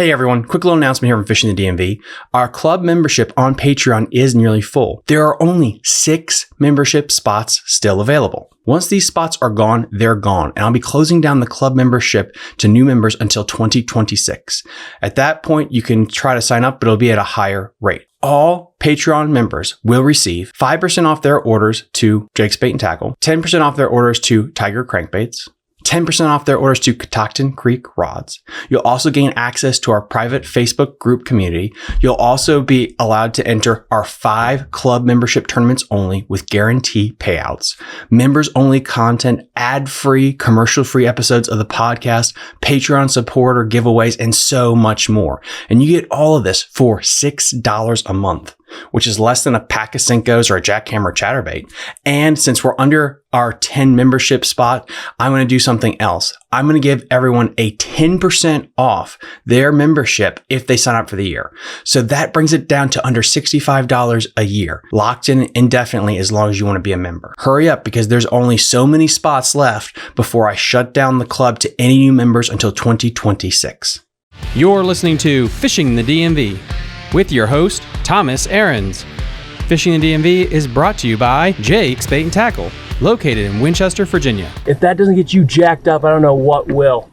Hey everyone, quick little announcement here from Fishing the DMV. Our club membership on Patreon is nearly full. There are only 6 membership spots still available. Once these spots are gone, they're gone, and I'll be closing down the club membership to new members until 2026. At that point, you can try to sign up, but it'll be at a higher rate. All Patreon members will receive 5% off their orders to Jake's Bait and Tackle, 10% off their orders to Tiger Crankbaits, 10% off their orders to Catoctin Creek Rods. You'll also gain access to our private Facebook group community. You'll also be allowed to enter our 5 club membership tournaments only with guarantee payouts, members only content, ad-free, commercial-free episodes of the podcast, Patreon supporter giveaways, and so much more. And you get all of this for $6 a month, which is less than a pack of Cincos or a jackhammer chatterbait. And since we're under our 10 membership spot, I'm going to do something else. I'm going to give everyone a 10% off their membership if they sign up for the year. So that brings it down to under $65 a year, locked in indefinitely as long as you want to be a member. Hurry up because there's only so many spots left before I shut down the club to any new members until 2026. You're listening to Fishing the DMV with your host, Thomas Ahrens. Fishing the DMV is brought to you by Jake's Bait and Tackle, located in Winchester, Virginia. If that doesn't get you jacked up, I don't know what will.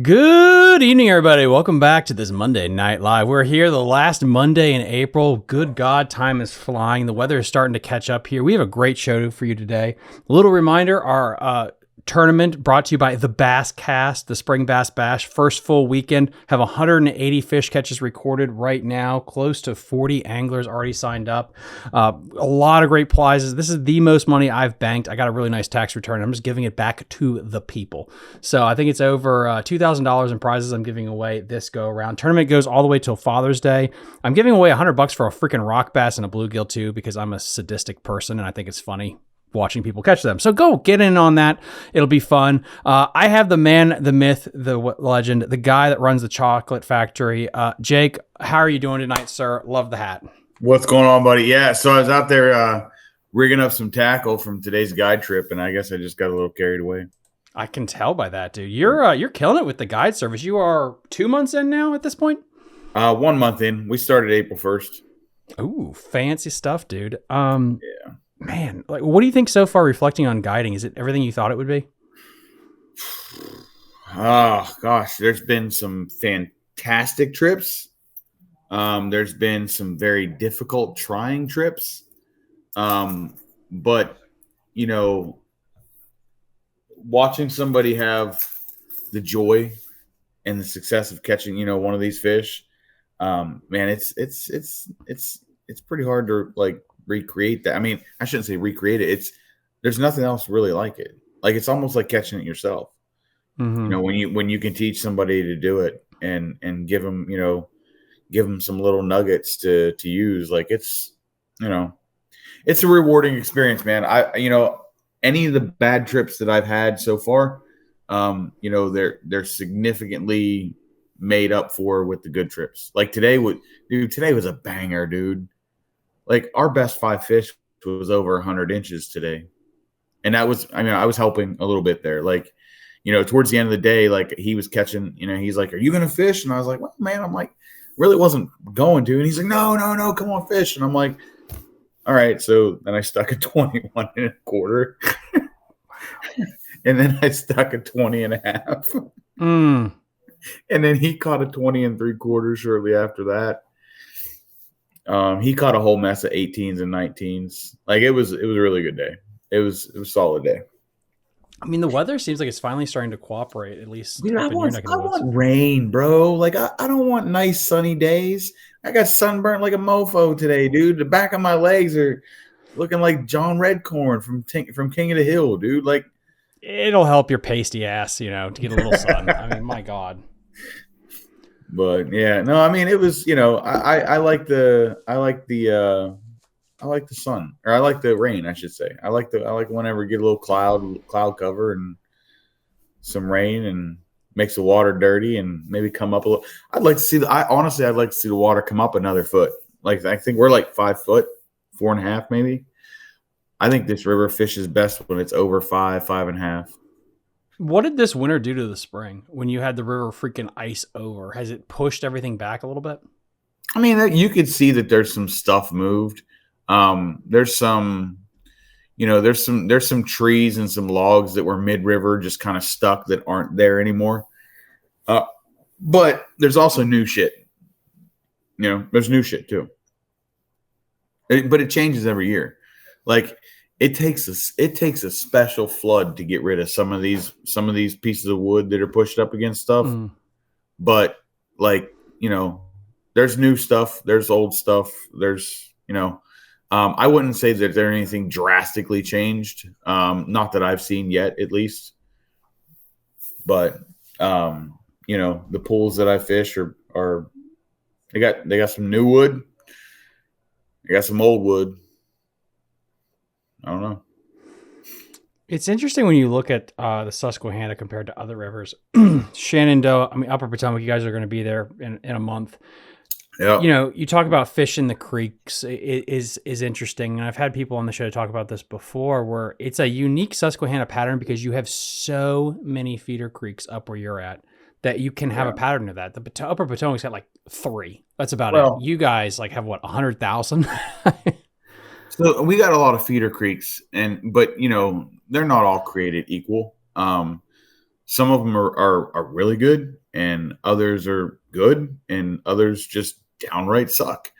Good evening, everybody. Welcome back to this Monday Night Live. We're here the last Monday in April. Good God, time is flying. The weather is starting to catch up here. We have a great show for you today. A little reminder, our tournament brought to you by the Bass Cast, the Spring Bass Bash. First full weekend, have 180 fish catches recorded right now. Close to 40 anglers already signed up. A lot of great prizes. This is the most money I've banked. I got a really nice tax return. I'm just giving it back to the people. So I think it's over $2,000 in prizes I'm giving away this go around. Tournament goes all the way till Father's Day. I'm giving away $100 for a freaking rock bass and a bluegill too, because I'm a sadistic person and I think it's funny watching people catch them. So go get in on that. It'll be fun. I have the man, the myth, the legend, the guy that runs the chocolate factory. Jake, how are you doing tonight, sir? Love the hat. What's going on, buddy? Yeah, so I was out there rigging up some tackle from today's guide trip, and I guess I just got a little carried away. I can tell by that, dude. You're killing it with the guide service. You are 2 months in now at this point? 1 month in. We started April 1st. Ooh, fancy stuff, dude. Yeah. Man, like, what do you think so far reflecting on guiding? Is it everything you thought it would be? Oh, gosh. There's been some fantastic trips. There's been some very difficult trying trips. But, you know, watching somebody have the joy and the success of catching, you know, one of these fish, man, it's pretty hard to, like, recreate that. I mean, I shouldn't say recreate it. There's nothing else really like it. Like, it's almost like catching it yourself. Mm-hmm. You know, when you can teach somebody to do it and give them, you know, give them some little nuggets to use. Like, it's, you know, it's a rewarding experience, man. You know, any of the bad trips that I've had so far, you know, they're significantly made up for with the good trips. Like today was a banger, dude. Like, our best 5 fish was over 100 inches today. And that was, I mean, I was helping a little bit there. Like, you know, towards the end of the day, like, he was catching, you know, he's like, "Are you going to fish?" And I was like, "Well, man," I'm like, really wasn't going to. And he's like, no, come on, fish. And I'm like, all right. So then I stuck a 21 and a quarter. And then I stuck a 20 and a half. Mm. And then he caught a 20 and 3/4 shortly after that. He caught a whole mess of 18s and 19s. Like, it was a really good day. It was a solid day. I mean, the weather seems like it's finally starting to cooperate, at least. Dude, I want rain, bro. Like, I don't want nice sunny days. I got sunburnt like a mofo today, dude. The back of my legs are looking like John Redcorn from King of the Hill, dude. Like, it'll help your pasty ass, you know, to get a little sun. I mean, my God. But yeah, no, I mean, it was, you know, I like the sun, or I like the rain, I should say. I like whenever we get a little cloud cover and some rain and makes the water dirty and maybe come up a little. I'd like to see I'd like to see the water come up another foot. Like, I think we're like 5 foot, 4.5 maybe. I think this river fishes best when it's over 5.5. What did this winter do to the spring when you had the river freaking ice over? Has it pushed everything back a little bit? I mean, you could see that there's some stuff moved. There's some, there's some trees and some logs that were mid-river just kind of stuck that aren't there anymore. But there's also new shit. There's new shit too. But it changes every year. Like it takes a special flood to get rid of some of these pieces of wood that are pushed up against stuff. But there's new stuff, there's old stuff, there's I wouldn't say that there's anything drastically changed. Not that I've seen yet, at least. But the pools that I fish are they got some new wood. They got some old wood. I don't know. It's interesting when you look at the Susquehanna compared to other rivers. Shenandoah, Upper Potomac, you guys are going to be there in a month. Yeah. You talk about fishing the creeks is interesting. And I've had people on the show talk about this before, where it's a unique Susquehanna pattern because you have so many feeder creeks up where you're at that you can have a pattern of that. The Upper Potomac's got like 3. That's about it. You guys have what, 100,000? So we got a lot of feeder creeks, but they're not all created equal. Some of them are really good, and others are good, and others just downright suck.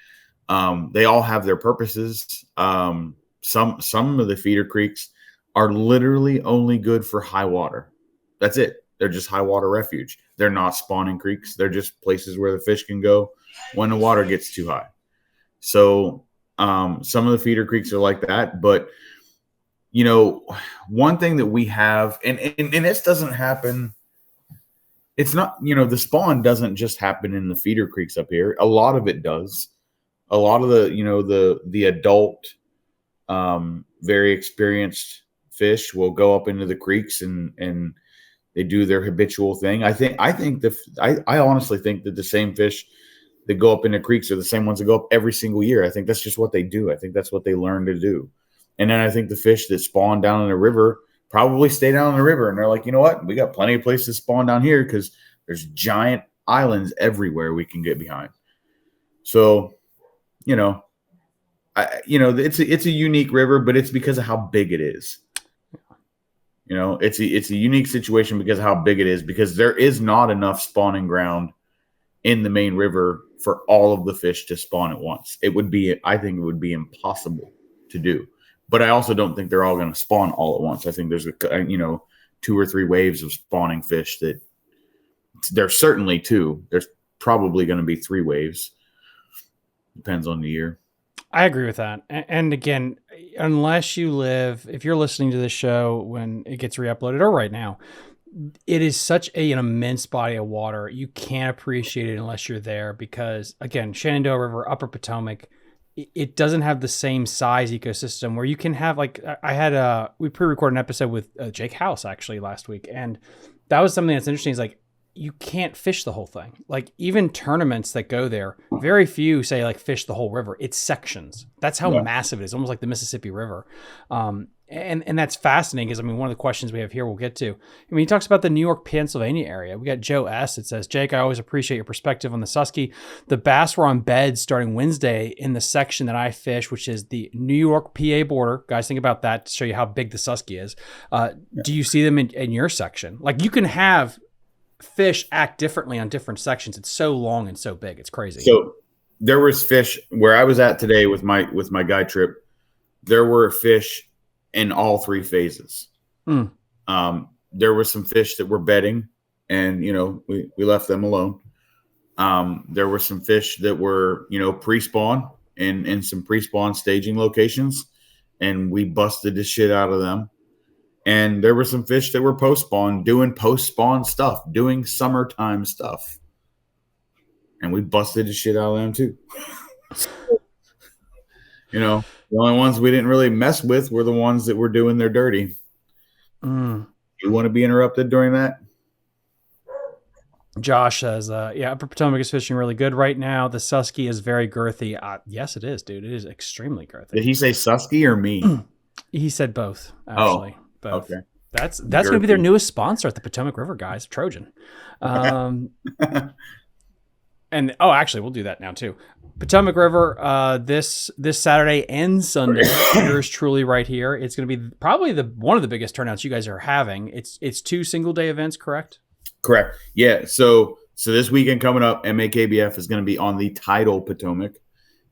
They all have their purposes. Some of the feeder creeks are literally only good for high water. That's it. They're just high water refuge. They're not spawning creeks. They're just places where the fish can go when the water gets too high. So some of the feeder creeks are like that, but one thing that we have, and this doesn't happen. It's not, the spawn doesn't just happen in the feeder creeks up here. A lot of it does. A lot of the adult, very experienced fish will go up into the creeks and they do their habitual thing. I honestly think that the same fish that go up in the creeks are the same ones that go up every single year. I think that's just what they do. I think that's what they learn to do. And then I think the fish that spawn down in the river probably stay down in the river. And they're like, you know what? We got plenty of places to spawn down here because there's giant islands everywhere we can get behind. So, it's a unique river, but it's because of how big it is. It's a unique situation because of how big it is, because there is not enough spawning ground in the main river for all of the fish to spawn at once. I think it would be impossible to do. But I also don't think they're all going to spawn all at once. I think there's 2 or 3 waves of spawning fish that there's certainly 2. There's probably going to be 3 waves. Depends on the year. I agree with that. And again, unless if you're listening to this show when it gets re-uploaded or right now, it is such an immense body of water. You can't appreciate it unless you're there because, again, Shenandoah River, Upper Potomac, it doesn't have the same size ecosystem where you can have we pre-recorded an episode with Jake House actually last week. And that was something that's interesting. Is you can't fish the whole thing. Like even tournaments that go there, very few say fish the whole river. It's sections. That's how massive it is. Almost like the Mississippi River. And that's fascinating because, one of the questions we have here we'll get to. He talks about the New York, Pennsylvania area. We got Joe S. It says, Jake, I always appreciate your perspective on the Susky. The bass were on beds starting Wednesday in the section that I fish, which is the New York, PA border. Guys, think about that to show you how big the Susky is. Do you see them in your section? You can have fish act differently on different sections. It's so long and so big. It's crazy. So there was fish where I was at today with my guide trip. There were fish in all 3 phases. There were some fish that were bedding, and we left them alone. There were some fish that were pre-spawn in some pre-spawn staging locations, and we busted the shit out of them. And there were some fish that were post-spawn doing post-spawn stuff, doing summertime stuff, and we busted the shit out of them too. The only ones we didn't really mess with were the ones that were doing their dirty. You want to be interrupted during that? Josh says, Upper Potomac is fishing really good right now. The Susky is very girthy. Yes, it is, dude. It is extremely girthy. Did he say Susky or me? He said both, actually. Both. Okay. That's going to be their newest sponsor at the Potomac River, guys. Trojan. And actually, we'll do that now too. Potomac River, this Saturday and Sunday, yours truly right here. It's going to be probably one of the biggest turnouts you guys are having. It's 2 single-day events, correct? Correct. Yeah. So this weekend coming up, MAKBF is going to be on the tidal Potomac,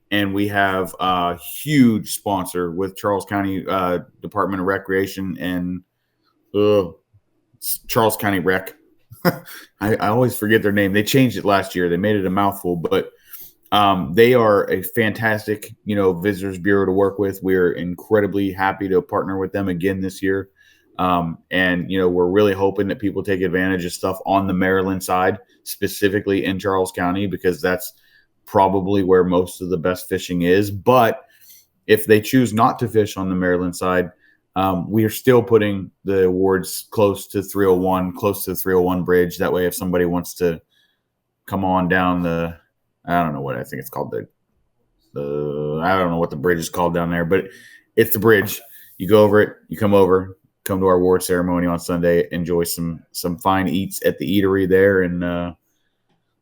and we have a huge sponsor with Charles County Department of Recreation and Charles County Rec. I always forget their name. They changed it last year. They made it a mouthful, but they are a fantastic, visitors bureau to work with. We're incredibly happy to partner with them again this year. And we're really hoping that people take advantage of stuff on the Maryland side, specifically in Charles County, because that's probably where most of the best fishing is. But if they choose not to fish on the Maryland side, we are still putting the awards close to the 301 bridge. That way, if somebody wants to come on down I don't know what I think it's called. I don't know what the bridge is called down there, but it's the bridge. You go over it, you come to our award ceremony on Sunday, enjoy some fine eats at the eatery there, and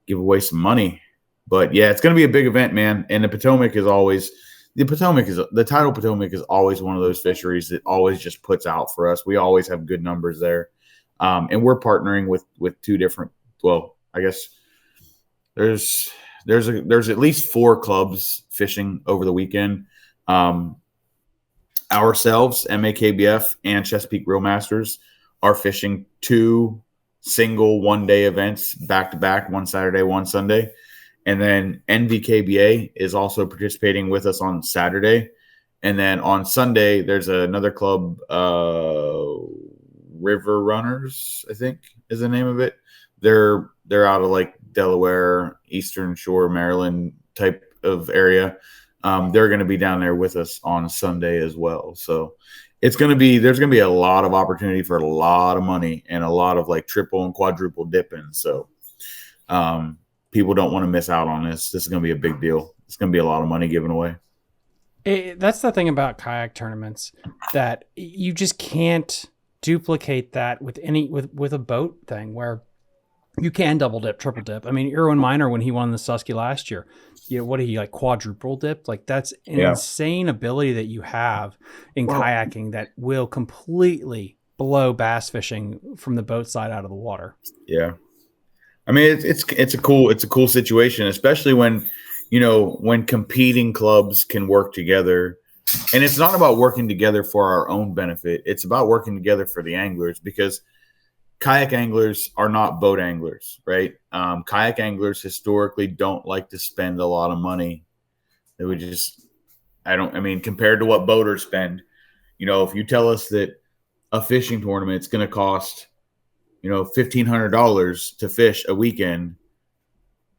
give away some money. But yeah, it's going to be a big event, man. And the tidal Potomac is always one of those fisheries that always just puts out for us. We always have good numbers there. And we're partnering with 2 different, I guess there's at least 4 clubs fishing over the weekend. Ourselves, MAKBF and Chesapeake Reel Masters are fishing 2 single 1-day events back to back, one Saturday, one Sunday. And then NVKBA is also participating with us on Saturday. And then on Sunday, there's another club, River Runners, I think is the name of it. They're out of like Delaware, Eastern Shore, Maryland type of area. They're going to be down there with us on Sunday as well. So there's going to be a lot of opportunity for a lot of money and a lot of like triple and quadruple dipping. So, people don't want to miss out on this. This is going to be a big deal. It's going to be a lot of money given away. That's the thing about kayak tournaments, that you just can't duplicate that with a boat thing where you can double dip, triple dip. I mean, Irwin Miner, when he won the Susky last year, what did he quadruple dip? Like, that's an insane ability that you have in kayaking that will completely blow bass fishing from the boat side out of the water. Yeah. I mean, it's a cool situation, especially when competing clubs can work together. And it's not about working together for our own benefit. It's about working together for the anglers, because kayak anglers are not boat anglers, right? Kayak anglers historically don't like to spend a lot of money. Compared to what boaters spend, if you tell us that a fishing tournament's going to cost $1,500 to fish a weekend,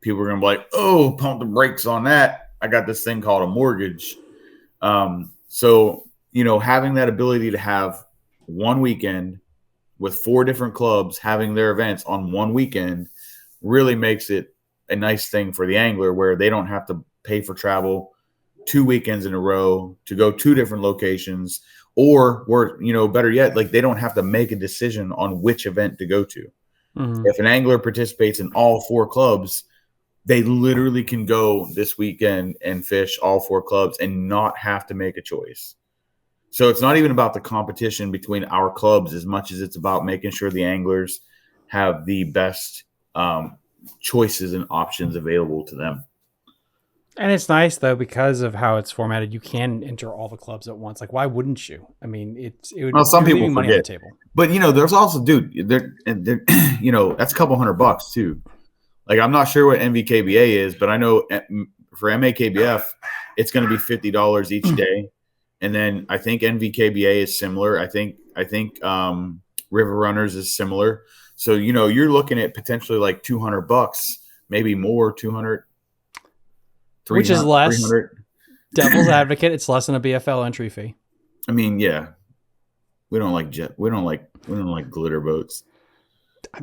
people are going to be like, oh, pump the brakes on that. I got this thing called a mortgage. So having that ability to have one weekend with 4 different clubs having their events on one weekend really makes it a nice thing for the angler, where they don't have to pay for travel 2 weekends in a row to go 2 different locations. Or, better yet, like, they don't have to make a decision on which event to go to. Mm-hmm. If an angler participates in all 4 clubs, they literally can go this weekend and fish all 4 clubs and not have to make a choice. So it's not even about the competition between our clubs as much as it's about making sure the anglers have the best choices and options available to them. And it's nice, though, because of how it's formatted, you can enter all the clubs at once. Like, why wouldn't you? I mean, it would. Well, some people money forget. on the table. But there's also, dude, they're that's a couple $100 too. Like, I'm not sure what NVKBA is, but I know for MAKBF, it's going to be $50 each day, and then I think NVKBA is similar. I think River Runners is similar. So you're looking at potentially like $200, maybe more, 200. Which is less. 300. Devil's advocate, it's less than a BFL entry fee. I mean, yeah, we don't like glitter boats.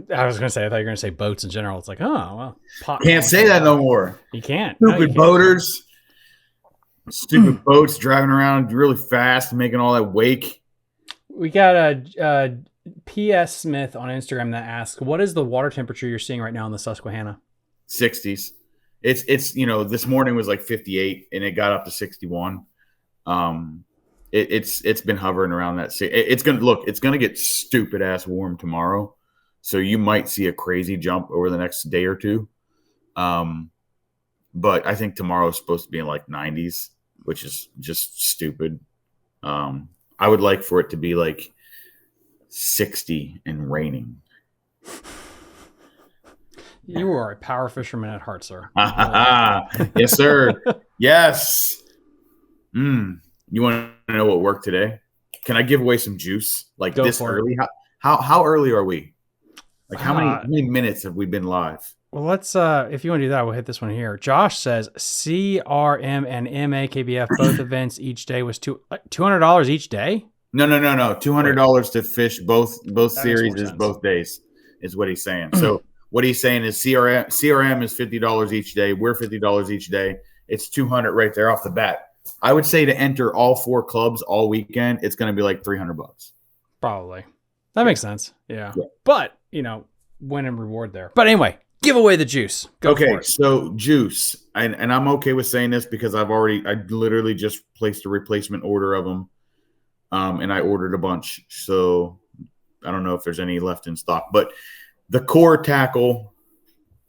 I was going to say, I thought you were going to say boats in general. It's like, oh well, can't say that no more. You can't. Stupid boaters, stupid boats driving around really fast, making all that wake. We got P.S. Smith on Instagram that asks, what is the water temperature you're seeing right now in the Susquehanna? 60s. It's this morning was like 58 and it got up to 61. It's been hovering around that. It's gonna get stupid ass warm tomorrow, so you might see a crazy jump over the next day or two. But I think tomorrow is supposed to be in like 90s, which is just stupid. I would like for it to be like 60 and raining. You are a power fisherman at heart, sir. Yes, sir. Yes. You want to know what worked today? Can I give away some juice? Like Go this for early? How early are we? Like how many minutes have we been live? Well, let's if you want to do that, we'll hit this one here. Josh says CRM and MAKBF both events each day was $200 each day. No. $200 to fish both That series makes more is sense. both days, is what he's saying. So what he's saying is CRM is $50 each day. We're $50 each day. It's $200 right there off the bat. I would say to enter all 4 clubs all weekend, it's going to be like $300. Probably. That makes sense. Yeah. But, win and reward there. But anyway, give away the juice. Go for it. So juice, and I'm okay with saying this because I literally just placed a replacement order of them, and I ordered a bunch. So I don't know if there's any left in stock, but the core tackle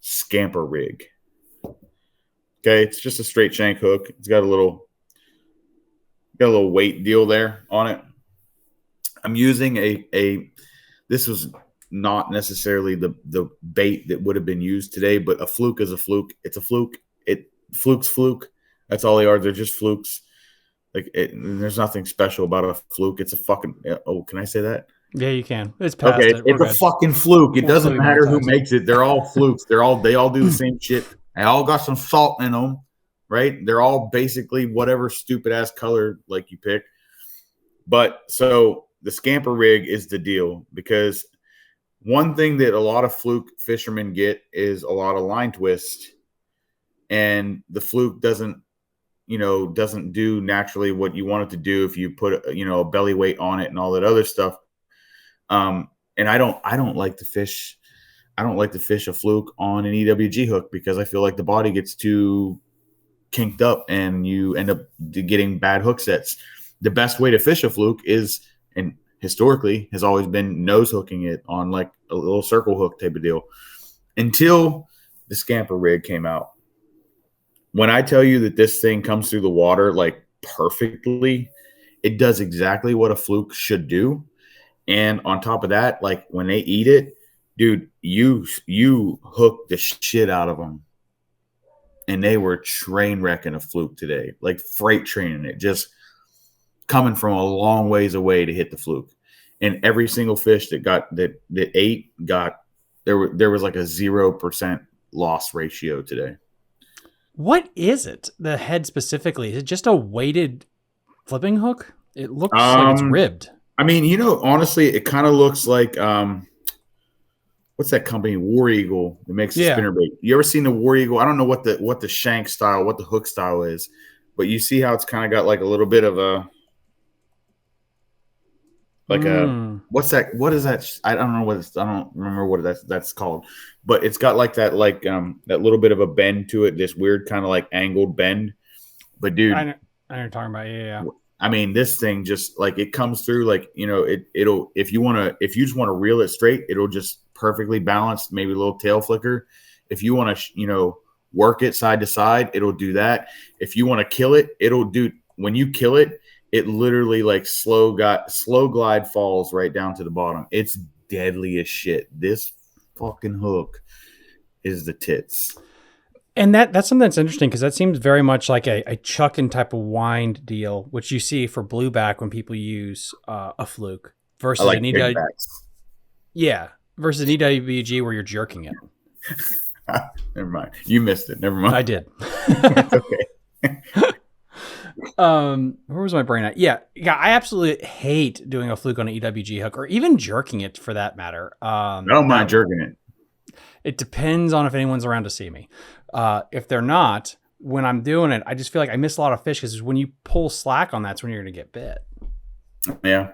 scamper rig. Okay, it's just a straight shank hook. It's got a little weight deal there on it. I'm using this was not necessarily the bait that would have been used today, but a fluke is a fluke. It's a fluke. Fluke's fluke. That's all they are. They're just flukes. There's nothing special about a fluke. It's a fucking. Oh, can I say that? Yeah, you can. It's past okay. it. It's a fucking fluke. It doesn't matter who makes it. They're all flukes. They all do the same shit. They all got some salt in them, right? They're all basically whatever stupid ass color like you pick. But so the scamper rig is the deal, because one thing that a lot of fluke fishermen get is a lot of line twist, and the fluke doesn't do naturally what you want it to do if you put a belly weight on it and all that other stuff. And I don't like to fish a fluke on an EWG hook because I feel like the body gets too kinked up and you end up getting bad hook sets. The best way to fish a fluke is, and historically has always been, nose hooking it on like a little circle hook type of deal, until the scamper rig came out. When I tell you that this thing comes through the water like perfectly, it does exactly what a fluke should do. And on top of that, like when they eat it, dude, you hook the shit out of them. And they were train wrecking a fluke today, like freight training it, just coming from a long ways away to hit the fluke. And every single fish that ate there was like a 0% loss ratio today. What is it? The head specifically? Is it just a weighted flipping hook? It looks like it's ribbed. I mean, honestly, it kind of looks like what's that company? War Eagle that makes the spinnerbait. You ever seen the War Eagle? I don't know what the shank style, what the hook style is, but you see how it's kind of got like a little bit of a what's that? What is that? I don't know what I don't remember what that's called, but it's got like that that little bit of a bend to it, this weird kind of like angled bend. But dude, I know what you're talking about. Yeah. I mean, this thing just like it comes through like, it'll if you just want to reel it straight, it'll just perfectly balanced, maybe a little tail flicker. If you want to, work it side to side, it'll do that. If you want to kill it, it'll do. When you kill it, it literally like slow glide falls right down to the bottom. It's deadly as shit. This fucking hook is the tits. And that's something that's interesting because that seems very much like a chucking type of wind deal, which you see for blueback when people use a fluke versus an EWG. Yeah, versus an EWG where you're jerking it. Never mind. You missed it. Never mind. I did. Okay. Where was my brain at? Yeah, I absolutely hate doing a fluke on an EWG hook or even jerking it for that matter. I don't mind jerking it. It depends on if anyone's around to see me. If they're not, when I'm doing it, I just feel like I miss a lot of fish because when you pull slack on that's when you're going to get bit. Yeah.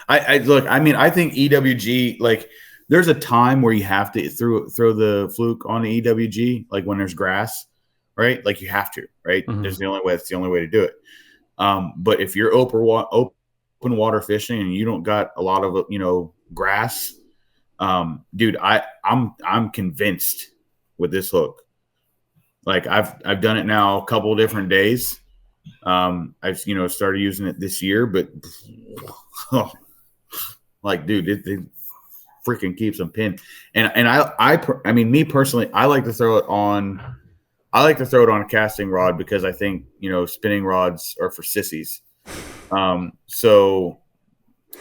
I look. I mean, I think EWG, like, there's a time where you have to throw the fluke on the EWG, like when there's grass, right? Like you have to, right? Mhm. There's the only way. It's the only way to do it. But if you're open water fishing and you don't got a lot of grass, dude, I'm convinced with this hook. Like I've done it now a couple of different days. I've started using it this year, but like, dude, it freaking keeps them pinned. And I mean, me personally, I like to throw it on a casting rod because I think spinning rods are for sissies. So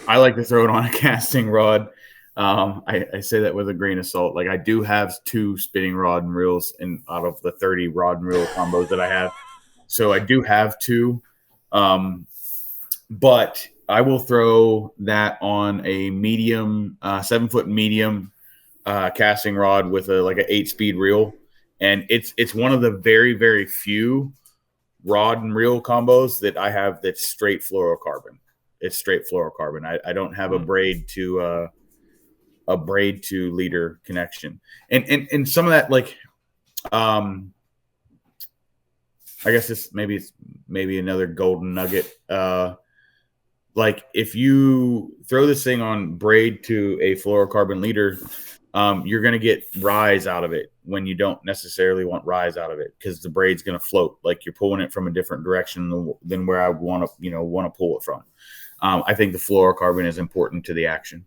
I like to throw it on a casting rod. I say that with a grain of salt. Like I do have 2 spinning rod and reels out of the 30 rod and reel combos that I have. So I do have 2. But I will throw that on a medium, 7-foot medium casting rod with like an 8-speed reel. And it's one of the very, very few rod and reel combos that I have that's straight fluorocarbon. It's straight fluorocarbon. I don't have a braid to leader connection. And some of that, like, I guess it's maybe another golden nugget. Like if you throw this thing on braid to a fluorocarbon leader, you're going to get rise out of it when you don't necessarily want rise out of it because the braid's going to float. Like you're pulling it from a different direction than where I want to pull it from. I think the fluorocarbon is important to the action.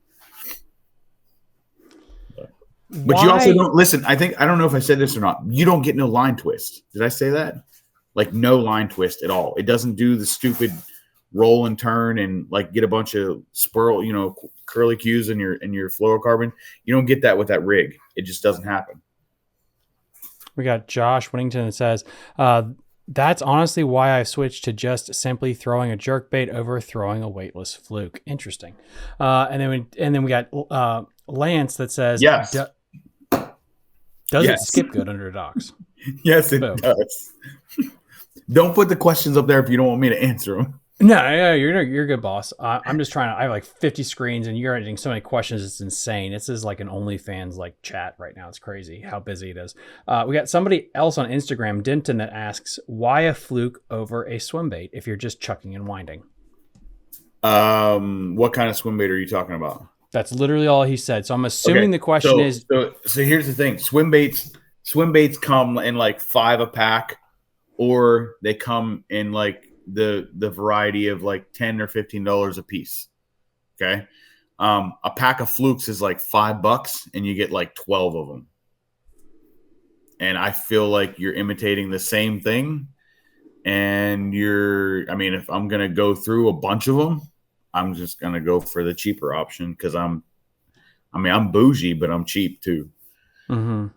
But you also don't listen. I don't know if I said this or not. You don't get no line twist. Did I say that? Like no line twist at all. It doesn't do the stupid roll and turn and like get a bunch of curly cues in your fluorocarbon. You don't get that with that rig. It just doesn't happen. We got Josh Whittington that says, that's honestly why I switched to just simply throwing a jerkbait over throwing a weightless fluke. Interesting. And then we got Lance that says, yes. Does it skip good under docks? Yes, it does. Don't put the questions up there if you don't want me to answer them. No, you're a good, boss. I'm just trying to. I have like 50 screens, and you're editing so many questions. It's insane. This is like an OnlyFans like chat right now. It's crazy how busy it is. We got somebody else on Instagram, Denton, that asks, "Why a fluke over a swim bait if you're just chucking and winding?" What kind of swim bait are you talking about? That's literally all he said. So I'm assuming the question is. So here's the thing: swim baits come in like 5 a pack, or they come in like the variety of like $10 or $15 a piece. Okay. A pack of flukes is like $5 and you get like 12 of them. And I feel like you're imitating the same thing. And if I'm going to go through a bunch of them, I'm just going to go for the cheaper option. Cause I'm bougie, but I'm cheap too. Mm-hmm.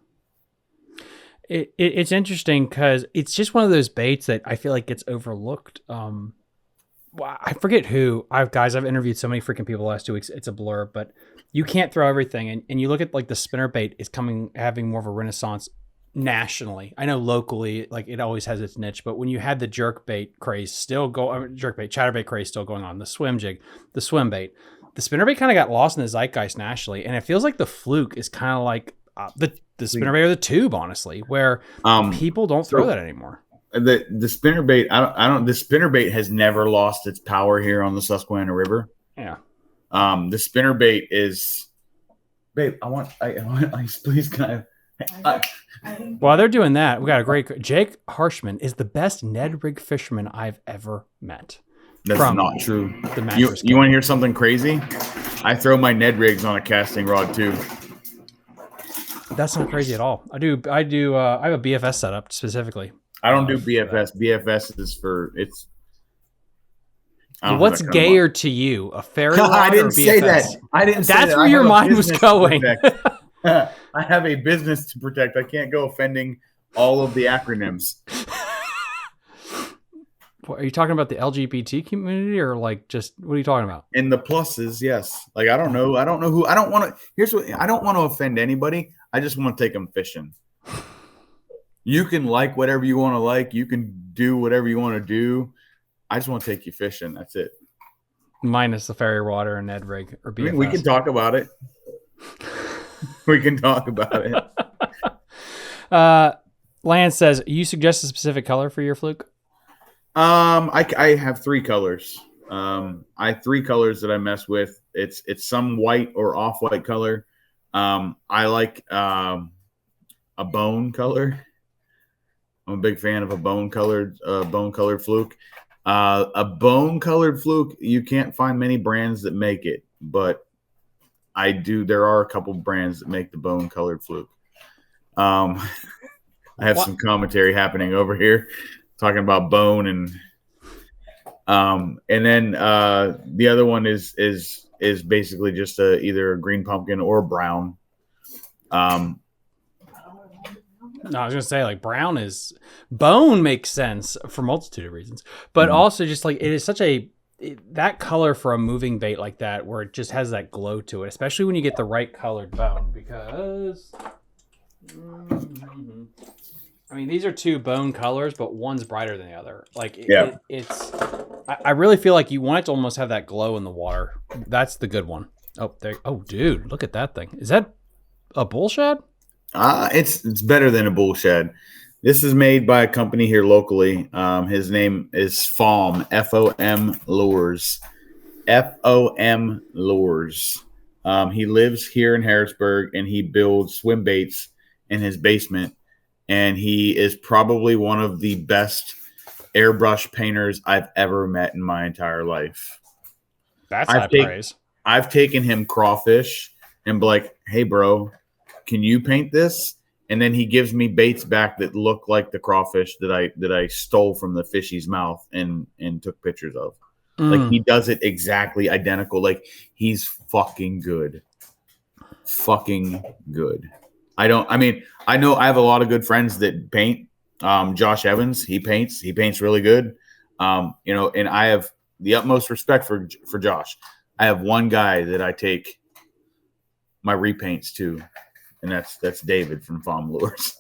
It's interesting because it's just one of those baits that I feel like gets overlooked. I forget who. I've interviewed so many freaking people the last 2 weeks. It's a blur, but you can't throw everything. And you look at like the spinner bait is having more of a renaissance nationally. I know locally, like it always has its niche, but when you had the jerkbait craze chatterbait craze still going on, the swim jig, the swim bait, the spinner bait kind of got lost in the zeitgeist nationally. And it feels like the fluke is kind of like the spinnerbait or the tube, honestly, where people don't throw that anymore. The spinnerbait, the spinnerbait has never lost its power here on the Susquehanna River. Yeah. The spinnerbait is, babe. Please can I? While they're doing that, we got a great Jake Harshman is the best Ned rig fisherman I've ever met. That's not true. You want to hear something crazy? I throw my Ned rigs on a casting rod too. That's not crazy at all. I do. I have a BFS setup specifically. I don't do BFS. BFS is for it's. What's gayer to you, a fairy rod I didn't or BFS? say that. I didn't. Say That's that. where your mind was going. I have a business to protect. I can't go offending all of the acronyms. Are you talking about the LGBT community or like just what are you talking about? In the pluses, yes. Like I don't know who. I don't want to. Here's what I don't want to offend anybody. I just want to take them fishing. You can like whatever you want to like. You can do whatever you want to do. I just want to take you fishing. That's it. minus the fairy water and Ed rig or BFS. I mean, we can talk about it. We can talk about it. Lance says, you suggest a specific color for your fluke? I have 3 colors. I have 3 colors that I mess with. It's some white or off-white color. I like a bone color. I'm a big fan of a bone-colored fluke. A bone-colored fluke, you can't find many brands that make it, but I do. There are a couple brands that make the bone-colored fluke. I have some commentary happening over here, talking about bone and then the other one is basically just either a green pumpkin or brown. No, I was gonna say like bone makes sense for a multitude of reasons, but also just like it is such that color for a moving bait like that, where it just has that glow to it, especially when you get the right colored bone. Because I mean, these are 2 bone colors, but one's brighter than the other. Like I really feel like you want it to almost have that glow in the water. That's the good one. Oh, dude, look at that thing. Is that a bull shad? It's better than a bull shad. This is made by a company here locally. His name is FOM, F-O-M Lures. F-O-M Lures. He lives here in Harrisburg, and he builds swim baits in his basement. And he is probably one of the best airbrush painters I've ever met in my entire life. That's high praise. I've taken him crawfish and be like, hey, bro, can you paint this? And then he gives me baits back that look like the crawfish that I stole from the fish's mouth and took pictures of. Like, he does it exactly identical. Like, he's fucking good. Fucking good. I know I have a lot of good friends that paint. Josh Evans, he paints really good. And I have the utmost respect for Josh. I have one guy that I take my repaints to, and that's David from Farm Lures.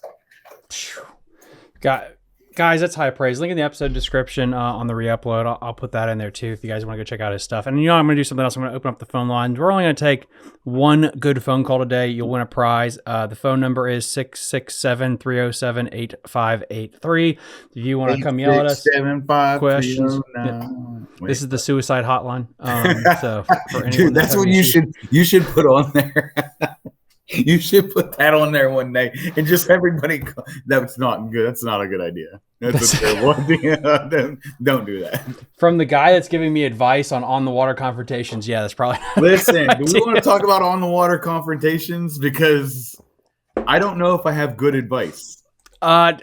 Guys, that's high praise. Link in the episode description on the re-upload. I'll put that in there too if you guys want to go check out his stuff. And I'm going to do something else. I'm going to open up the phone lines. We're only going to take one good phone call today. You'll win a prize. The phone number is 667-307-8583. If you want to come yell at us, questions. This is the suicide hotline. So for anyone, dude, that's what you should put on there. You should put that on there one day and just everybody. That's not good. That's not a good idea. That's a terrible idea. Don't do that. From the guy that's giving me advice on the water confrontations, yeah, that's probably. Listen, do we want to talk about on the water confrontations? Because I don't know if I have good advice. I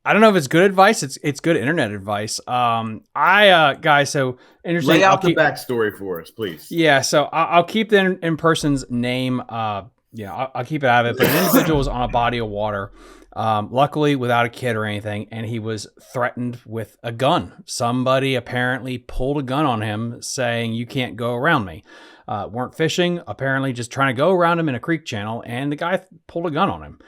don't know if it's good advice. It's good internet advice. Guys, so interesting. Lay out the backstory for us, please. Yeah, so I'll keep the in person's name. I'll keep it out of it. But an individual was on a body of water, luckily without a kid or anything, and he was threatened with a gun. Somebody apparently pulled a gun on him, saying, "You can't go around me." Weren't fishing, apparently just trying to go around him in a creek channel, and the guy pulled a gun on him.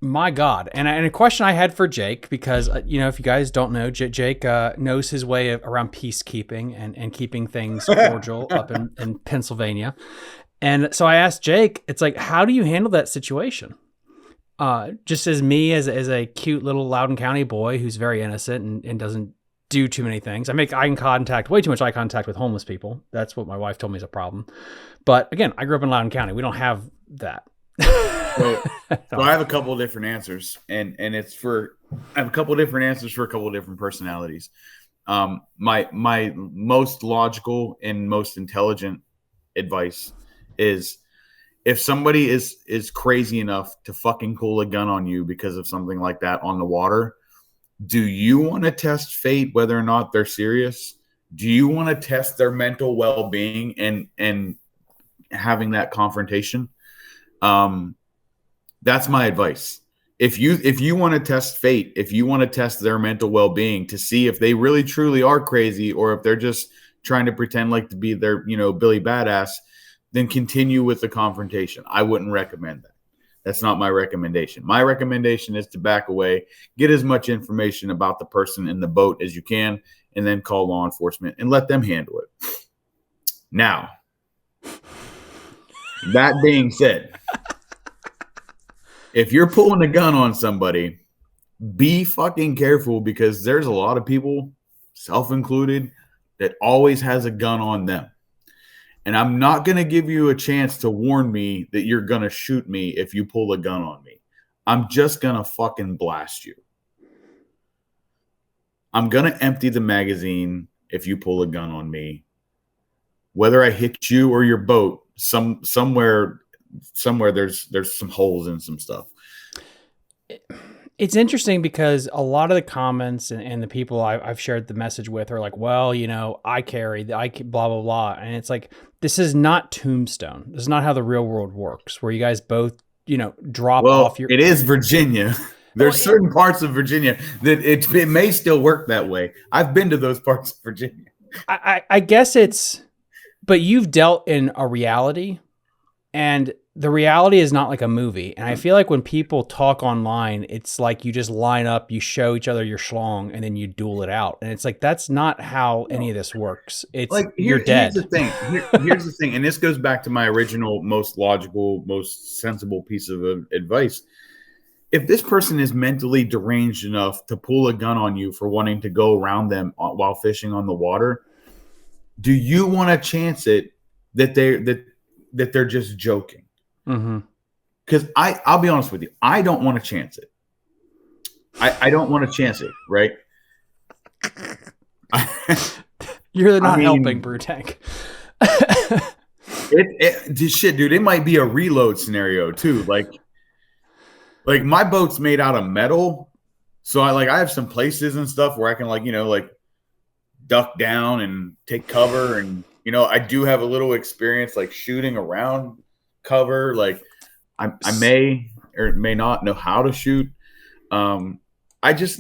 My God. And a question I had for Jake, because, if you guys don't know, Jake knows his way around peacekeeping and keeping things cordial up in Pennsylvania. And so I asked Jake, it's like, how do you handle that situation? Just as me, as a cute little Loudoun County boy who's very innocent and doesn't do too many things. I make way too much eye contact with homeless people. That's what my wife told me is a problem. But again, I grew up in Loudoun County. We don't have that. So I have a couple of different answers, and I have a couple of different answers for a couple of different personalities. My most logical and most intelligent advice is, if somebody is crazy enough to fucking pull a gun on you because of something like that on the water, do you want to test fate whether or not they're serious? Do you want to test their mental well-being and having that confrontation? That's my advice. If you want to test fate, if you want to test their mental well-being to see if they really truly are crazy or if they're just trying to pretend like to be their, Billy Badass, then continue with the confrontation. I wouldn't recommend that. That's not my recommendation. My recommendation is to back away, get as much information about the person in the boat as you can, and then call law enforcement and let them handle it. Now, that being said, if you're pulling a gun on somebody, be fucking careful, because there's a lot of people, self included, that always has a gun on them. And I'm not going to give you a chance to warn me that you're going to shoot me if you pull a gun on me. I'm just going to fucking blast you. I'm going to empty the magazine if you pull a gun on me. Whether I hit you or your boat, somewhere there's some holes in some stuff. It's interesting because a lot of the comments and the people I've shared the message with are like, well, I carry, blah, blah, blah. And it's like, this is not Tombstone. This is not how the real world works, where you guys both, drop off your... It is Virginia. There's certain parts of Virginia that it may still work that way. I've been to those parts of Virginia. I guess it's... But you've dealt in a reality, and the reality is not like a movie. And I feel like when people talk online, it's like you just line up, you show each other your schlong, and then you duel it out. And it's like, that's not how any of this works. It's like, you're dead. Here's the thing. Here's the thing. And this goes back to my original, most logical, most sensible piece of advice. If this person is mentally deranged enough to pull a gun on you for wanting to go around them while fishing on the water, do you want to chance it that they're just joking? Because I'll be honest with you, I don't want to chance it. I don't want to chance it, right? You're not helping, Brew Tank. Shit, dude, it might be a reload scenario too. Like my boat's made out of metal, so I have some places and stuff where I can duck down and take cover, and I do have a little experience shooting around cover. I may or may not know how to shoot. I just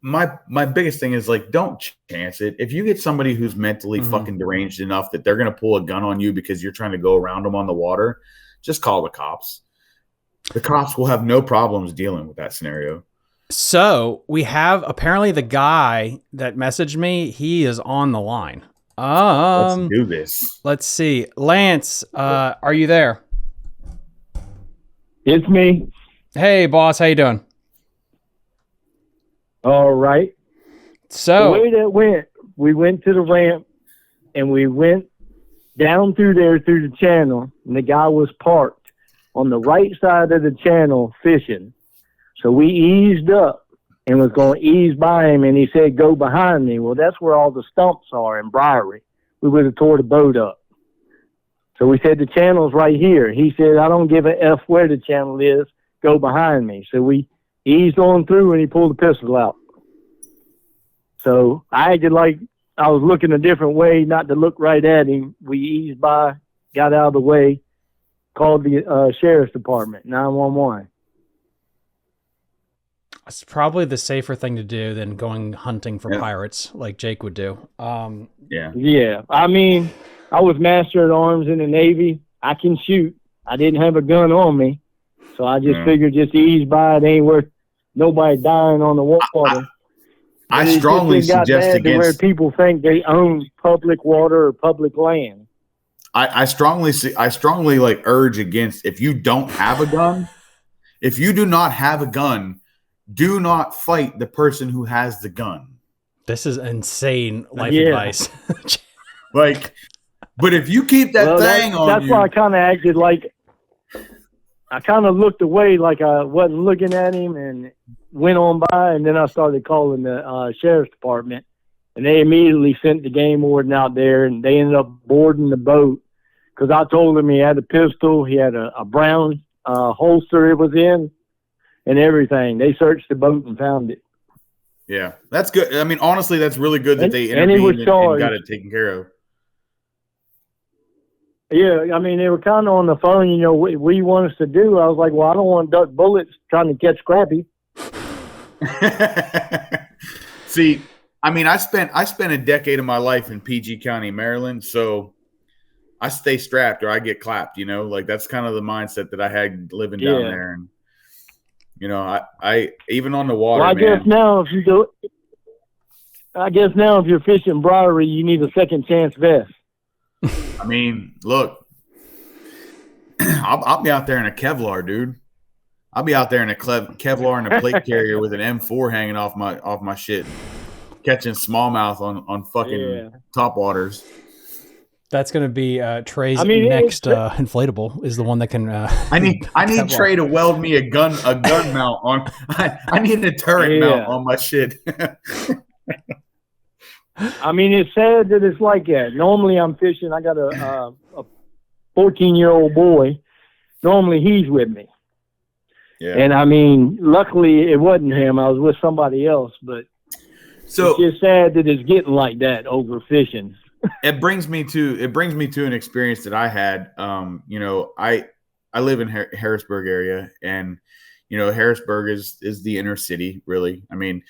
my biggest thing is don't chance it. If you get somebody who's mentally fucking deranged enough that they're gonna pull a gun on you because you're trying to go around them on the water, just call the cops. The cops will have no problems dealing with that scenario. So we have apparently the guy that messaged me. He is on the line. Let's do this. Let's see. Lance, are you there? It's me. Hey, boss. How you doing? All right. So the way that went, we went to the ramp and we went down through the channel, and the guy was parked on the right side of the channel fishing. So we eased up and was going to ease by him, and he said, go behind me. Well, that's where all the stumps are in Briary. We would have tore the boat up. So we said, the channel's right here. He said, I don't give a F where the channel is. Go behind me. So we eased on through, and he pulled the pistol out. So I acted like I was looking a different way, not to look right at him. We eased by, got out of the way, called the sheriff's department, 911. It's probably the safer thing to do than going hunting for pirates like Jake would do. Yeah. I mean, I was master at arms in the Navy. I can shoot. I didn't have a gun on me. So I just figured just ease by. It ain't worth nobody dying on the water. I strongly suggest against where people think they own public water or public land. I strongly urge against, if you don't have a gun, if you do not have a gun, do not fight the person who has the gun. This is insane life advice. But if you keep that thing on that's why I kind of acted like I kind of looked away, like I wasn't looking at him, and went on by, and then I started calling the sheriff's department, and they immediately sent the game warden out there, and they ended up boarding the boat because I told him he had a pistol, he had a brown holster it was in, and everything. They searched the boat and found it. Yeah, that's good. I mean, honestly, that's really good that they intervened and got it taken care of. Yeah, I mean, they were kind of on the phone, what do you want us to do? I was like, well, I don't want to duck bullets trying to catch crappie. See, I mean, I spent a decade of my life in PG County, Maryland, so I stay strapped or I get clapped, like that's kind of the mindset that I had living down there. And, I even on the water, well, I man. guess now if you're fishing Briary, you need a second chance vest. I mean, look, I'll be out there in a Kevlar, dude. I'll be out there in a Kevlar and a plate carrier with an M4 hanging off my shit, catching smallmouth on fucking top waters. That's going to be Trey's next inflatable is the one that can. I need Trey to weld me a gun mount on. I need a turret mount on my shit. I mean, it's sad that it's like that. Normally, I'm fishing. I got a 14-year-old boy. Normally, he's with me. Yeah. And I mean, luckily, it wasn't him. I was with somebody else. But it's just sad that it's getting like that over fishing. It brings me to an experience that I had. I live in Harrisburg area, and Harrisburg is the inner city, really. I mean,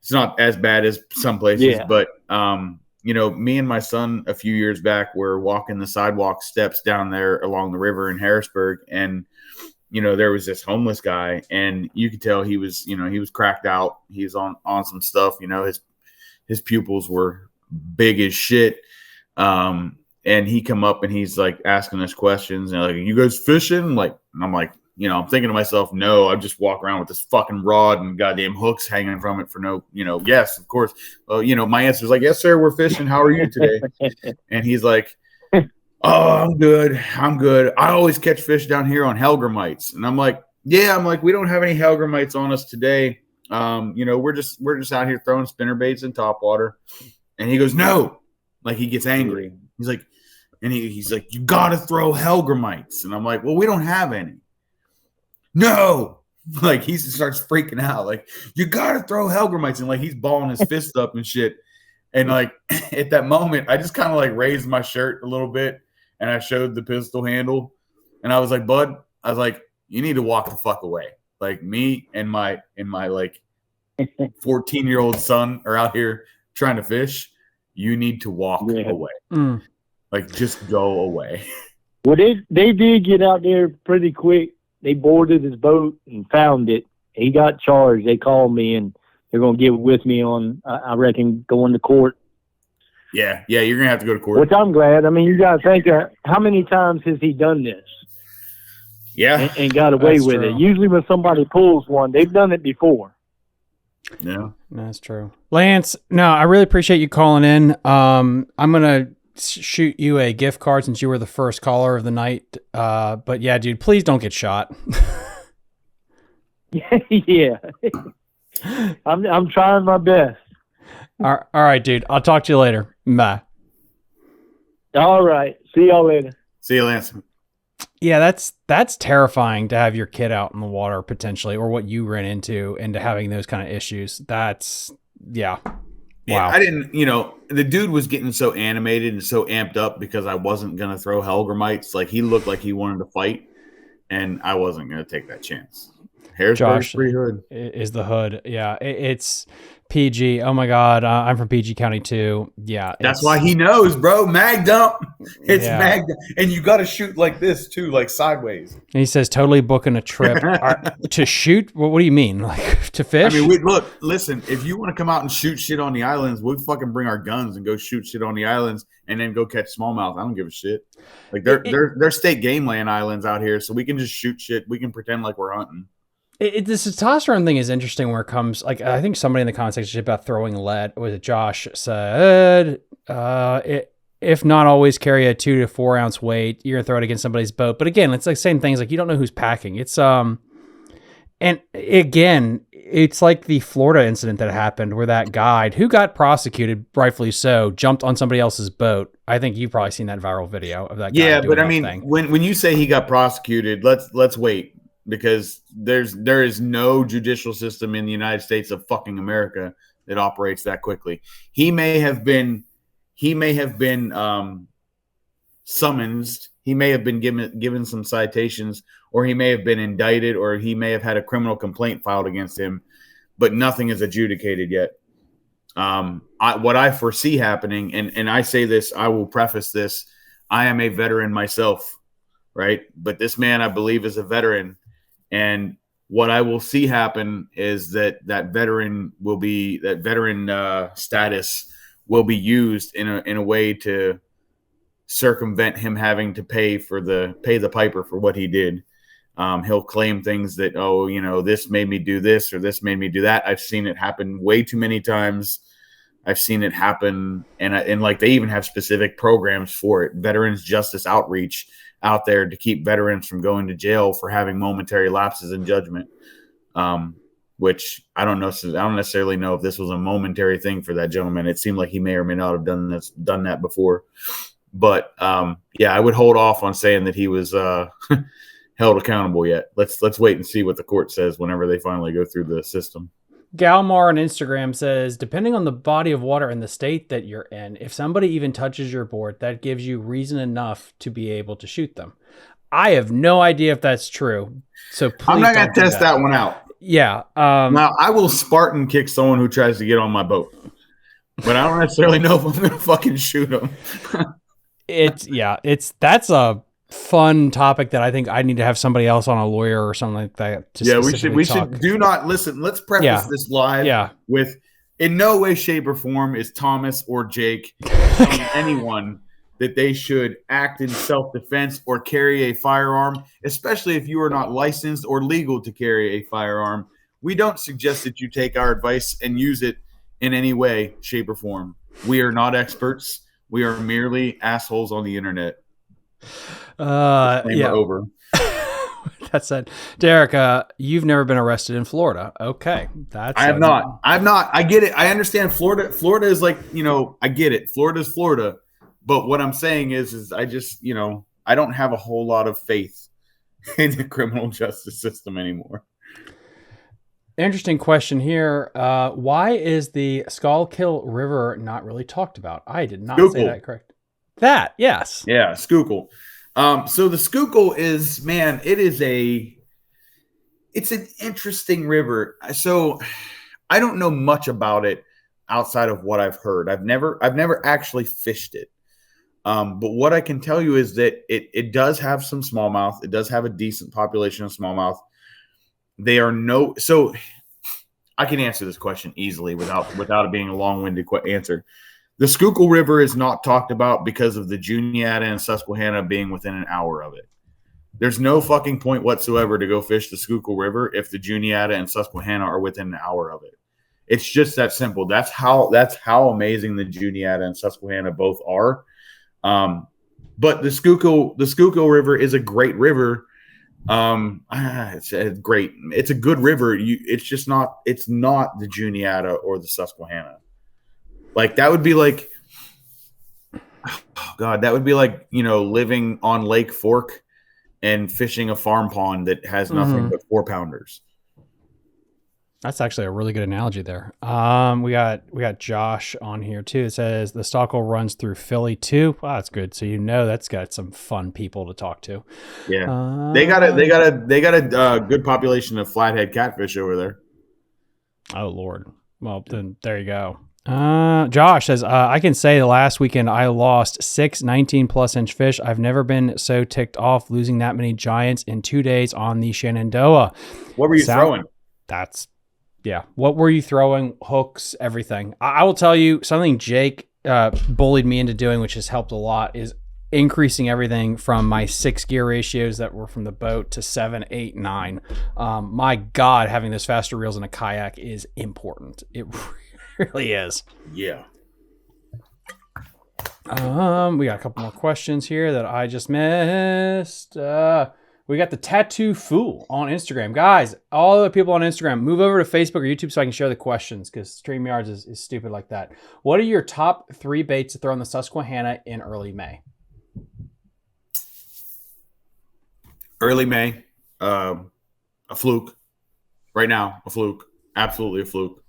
it's not as bad as some places, but me and my son a few years back were walking the sidewalk steps down there along the river in Harrisburg, and there was this homeless guy, and you could tell he was cracked out. He was on some stuff. His pupils were big as shit. And he come up and he's like asking us questions and like, you guys fishing? Like, and I'm like, I'm thinking to myself, no, I just walk around with this fucking rod and goddamn hooks hanging from it for no, yes, of course. Well, my answer is like, yes, sir, we're fishing. How are you today? And he's like, oh, I'm good. I always catch fish down here on Helgramites. And I'm like, we don't have any Helgramites on us today. We're just out here throwing spinner baits and topwater. And he goes, no. Like, he gets angry. He's like, he's like, you got to throw Helgramites. And I'm like, well, we don't have any. No. Like, he starts freaking out. Like, you got to throw Helgramites. And, like, he's balling his fist up and shit. And, like, at that moment, I just kind of, like, raised my shirt a little bit. And I showed the pistol handle. And I was like, bud, you need to walk the fuck away. Like, me and my like, 14-year-old son are out here trying to fish. You need to walk away. Like, just go away. Well, they did get out there pretty quick. They boarded his boat and found it. He got charged. They called me, and they're going to get with me on, I reckon, going to court. Yeah, you're going to have to go to court. Which I'm glad. I mean, you got to think, how many times has he done this? Yeah. And got away with it. Usually when somebody pulls one, they've done it before. Yeah, that's true. Lance, no, I really appreciate you calling in. I'm gonna shoot you a gift card since you were the first caller of the night. But yeah, dude, please don't get shot. Yeah, I'm trying my best. All right, dude. I'll talk to you later. Bye. All right. See y'all later. See you, Lance. Yeah, that's terrifying to have your kid out in the water potentially, or what you ran into, and to having those kind of issues. That's wow. Yeah, I didn't, the dude was getting so animated and so amped up because I wasn't gonna throw Helgramites. Like, he looked like he wanted to fight, and I wasn't gonna take that chance. Harrisburg's pretty hood. Is the hood? Yeah, it's PG. Oh my God, I'm from PG County too. Yeah, that's why he knows, bro. Mag dump. It's mag dump. And you got to shoot like this too, like sideways. And he says totally booking a trip to shoot. What do you mean, like to fish? I mean, listen. If you want to come out and shoot shit on the islands, we'll fucking bring our guns and go shoot shit on the islands, and then go catch smallmouth. I don't give a shit. Like they're state game land islands out here, so we can just shoot shit. We can pretend like we're hunting. This testosterone thing is interesting where it comes, like, I think somebody in the comment section about throwing lead, was it Josh said, if not always carry a 2 to 4 ounce weight, you're gonna throw it against somebody's boat. But again, it's like same things, like you don't know who's packing. It's, and again, it's like the Florida incident that happened where that guide, who got prosecuted, rightfully so, jumped on somebody else's boat. I think you've probably seen that viral video of that guy. Yeah, but I mean, when you say he got prosecuted, let's wait. Because there is no judicial system in the United States of fucking America that operates that quickly. He may have been summoned. He may have been given some citations, or he may have been indicted, or he may have had a criminal complaint filed against him, but nothing is adjudicated yet. What I foresee happening, and I say this, I will preface this. I am a veteran myself, right? But this man, I believe, is a veteran. And what I will see happen is that veteran status will be used in a way to circumvent him having to pay the piper for what he did. He'll claim things that, this made me do this or this made me do that. I've seen it happen way too many times. I've seen it happen, and like they even have specific programs for it. Veterans Justice Outreach out there to keep veterans from going to jail for having momentary lapses in judgment. Which I don't necessarily know if this was a momentary thing for that gentleman. It seemed like he may or may not have done that before. But I would hold off on saying that he was held accountable yet. Let's wait and see what the court says whenever they finally go through the system. Galmar on Instagram says, depending on the body of water and the state that you're in, if somebody even touches your board, that gives you reason enough to be able to shoot them. I have no idea if that's true. So please I'm not going to test that one out. Yeah. Now, I will Spartan kick someone who tries to get on my boat. But I don't necessarily know if I'm going to fucking shoot them. That's a fun topic that I think I need to have somebody else on, a lawyer or something like that. We should do not listen. Let's preface this live with, in no way, shape, or form is Thomas or Jake telling anyone that they should act in self-defense or carry a firearm, especially if you are not licensed or legal to carry a firearm. We don't suggest that you take our advice and use it in any way, shape, or form. We are not experts. We are merely assholes on the internet. Over. That's it. Derek, you've never been arrested in Florida. Okay. I have not. I get it. I understand Florida. Florida is like, I get it. Florida's Florida. But what I'm saying is I just, I don't have a whole lot of faith in the criminal justice system anymore. Interesting question here. Why is the Schuylkill River not really talked about? I did not say that correct. That, yes. Yeah, Schuylkill. So the Schuylkill is, man, it's an interesting river. So I don't know much about it outside of what I've heard. I've never actually fished it. But what I can tell you is that it does have some smallmouth. It does have a decent population of smallmouth. So I can answer this question easily without it being a long-winded answer. The Schuylkill River is not talked about because of the Juniata and Susquehanna being within an hour of it. There's no fucking point whatsoever to go fish the Schuylkill River if the Juniata and Susquehanna are within an hour of it. It's just that simple. That's how amazing the Juniata and Susquehanna both are. But the Schuylkill River is a great river. It's great. It's a good river. It's not the Juniata or the Susquehanna. Like that would be like, oh God, that would be like, living on Lake Fork and fishing a farm pond that has nothing but 4-pounders. That's actually a really good analogy there. We got Josh on here too. It says the Schuylkill runs through Philly too. Wow, that's good. So that's got some fun people to talk to. Yeah, they got a good population of flathead catfish over there. Oh Lord. Well, then there you go. Josh says, I can say the last weekend I lost 6 19+ inch fish. I've never been so ticked off losing that many giants in 2 days on the Shenandoah. What were you throwing? What were you throwing? Hooks, everything. I will tell you something Jake bullied me into doing, which has helped a lot, is increasing everything from my 6 gear ratios that were from the boat to 7, 8, 9. My God, having those faster reels in a kayak is important. It really is. Yeah. We got a couple more questions here that I just missed. We got the Tattoo Fool on Instagram. Guys, all the people on Instagram, move over to Facebook or YouTube so I can share the questions because StreamYards is stupid like that. What are your top 3 baits to throw on the Susquehanna in early May? Early May, a fluke. Right now, a fluke. Absolutely a fluke.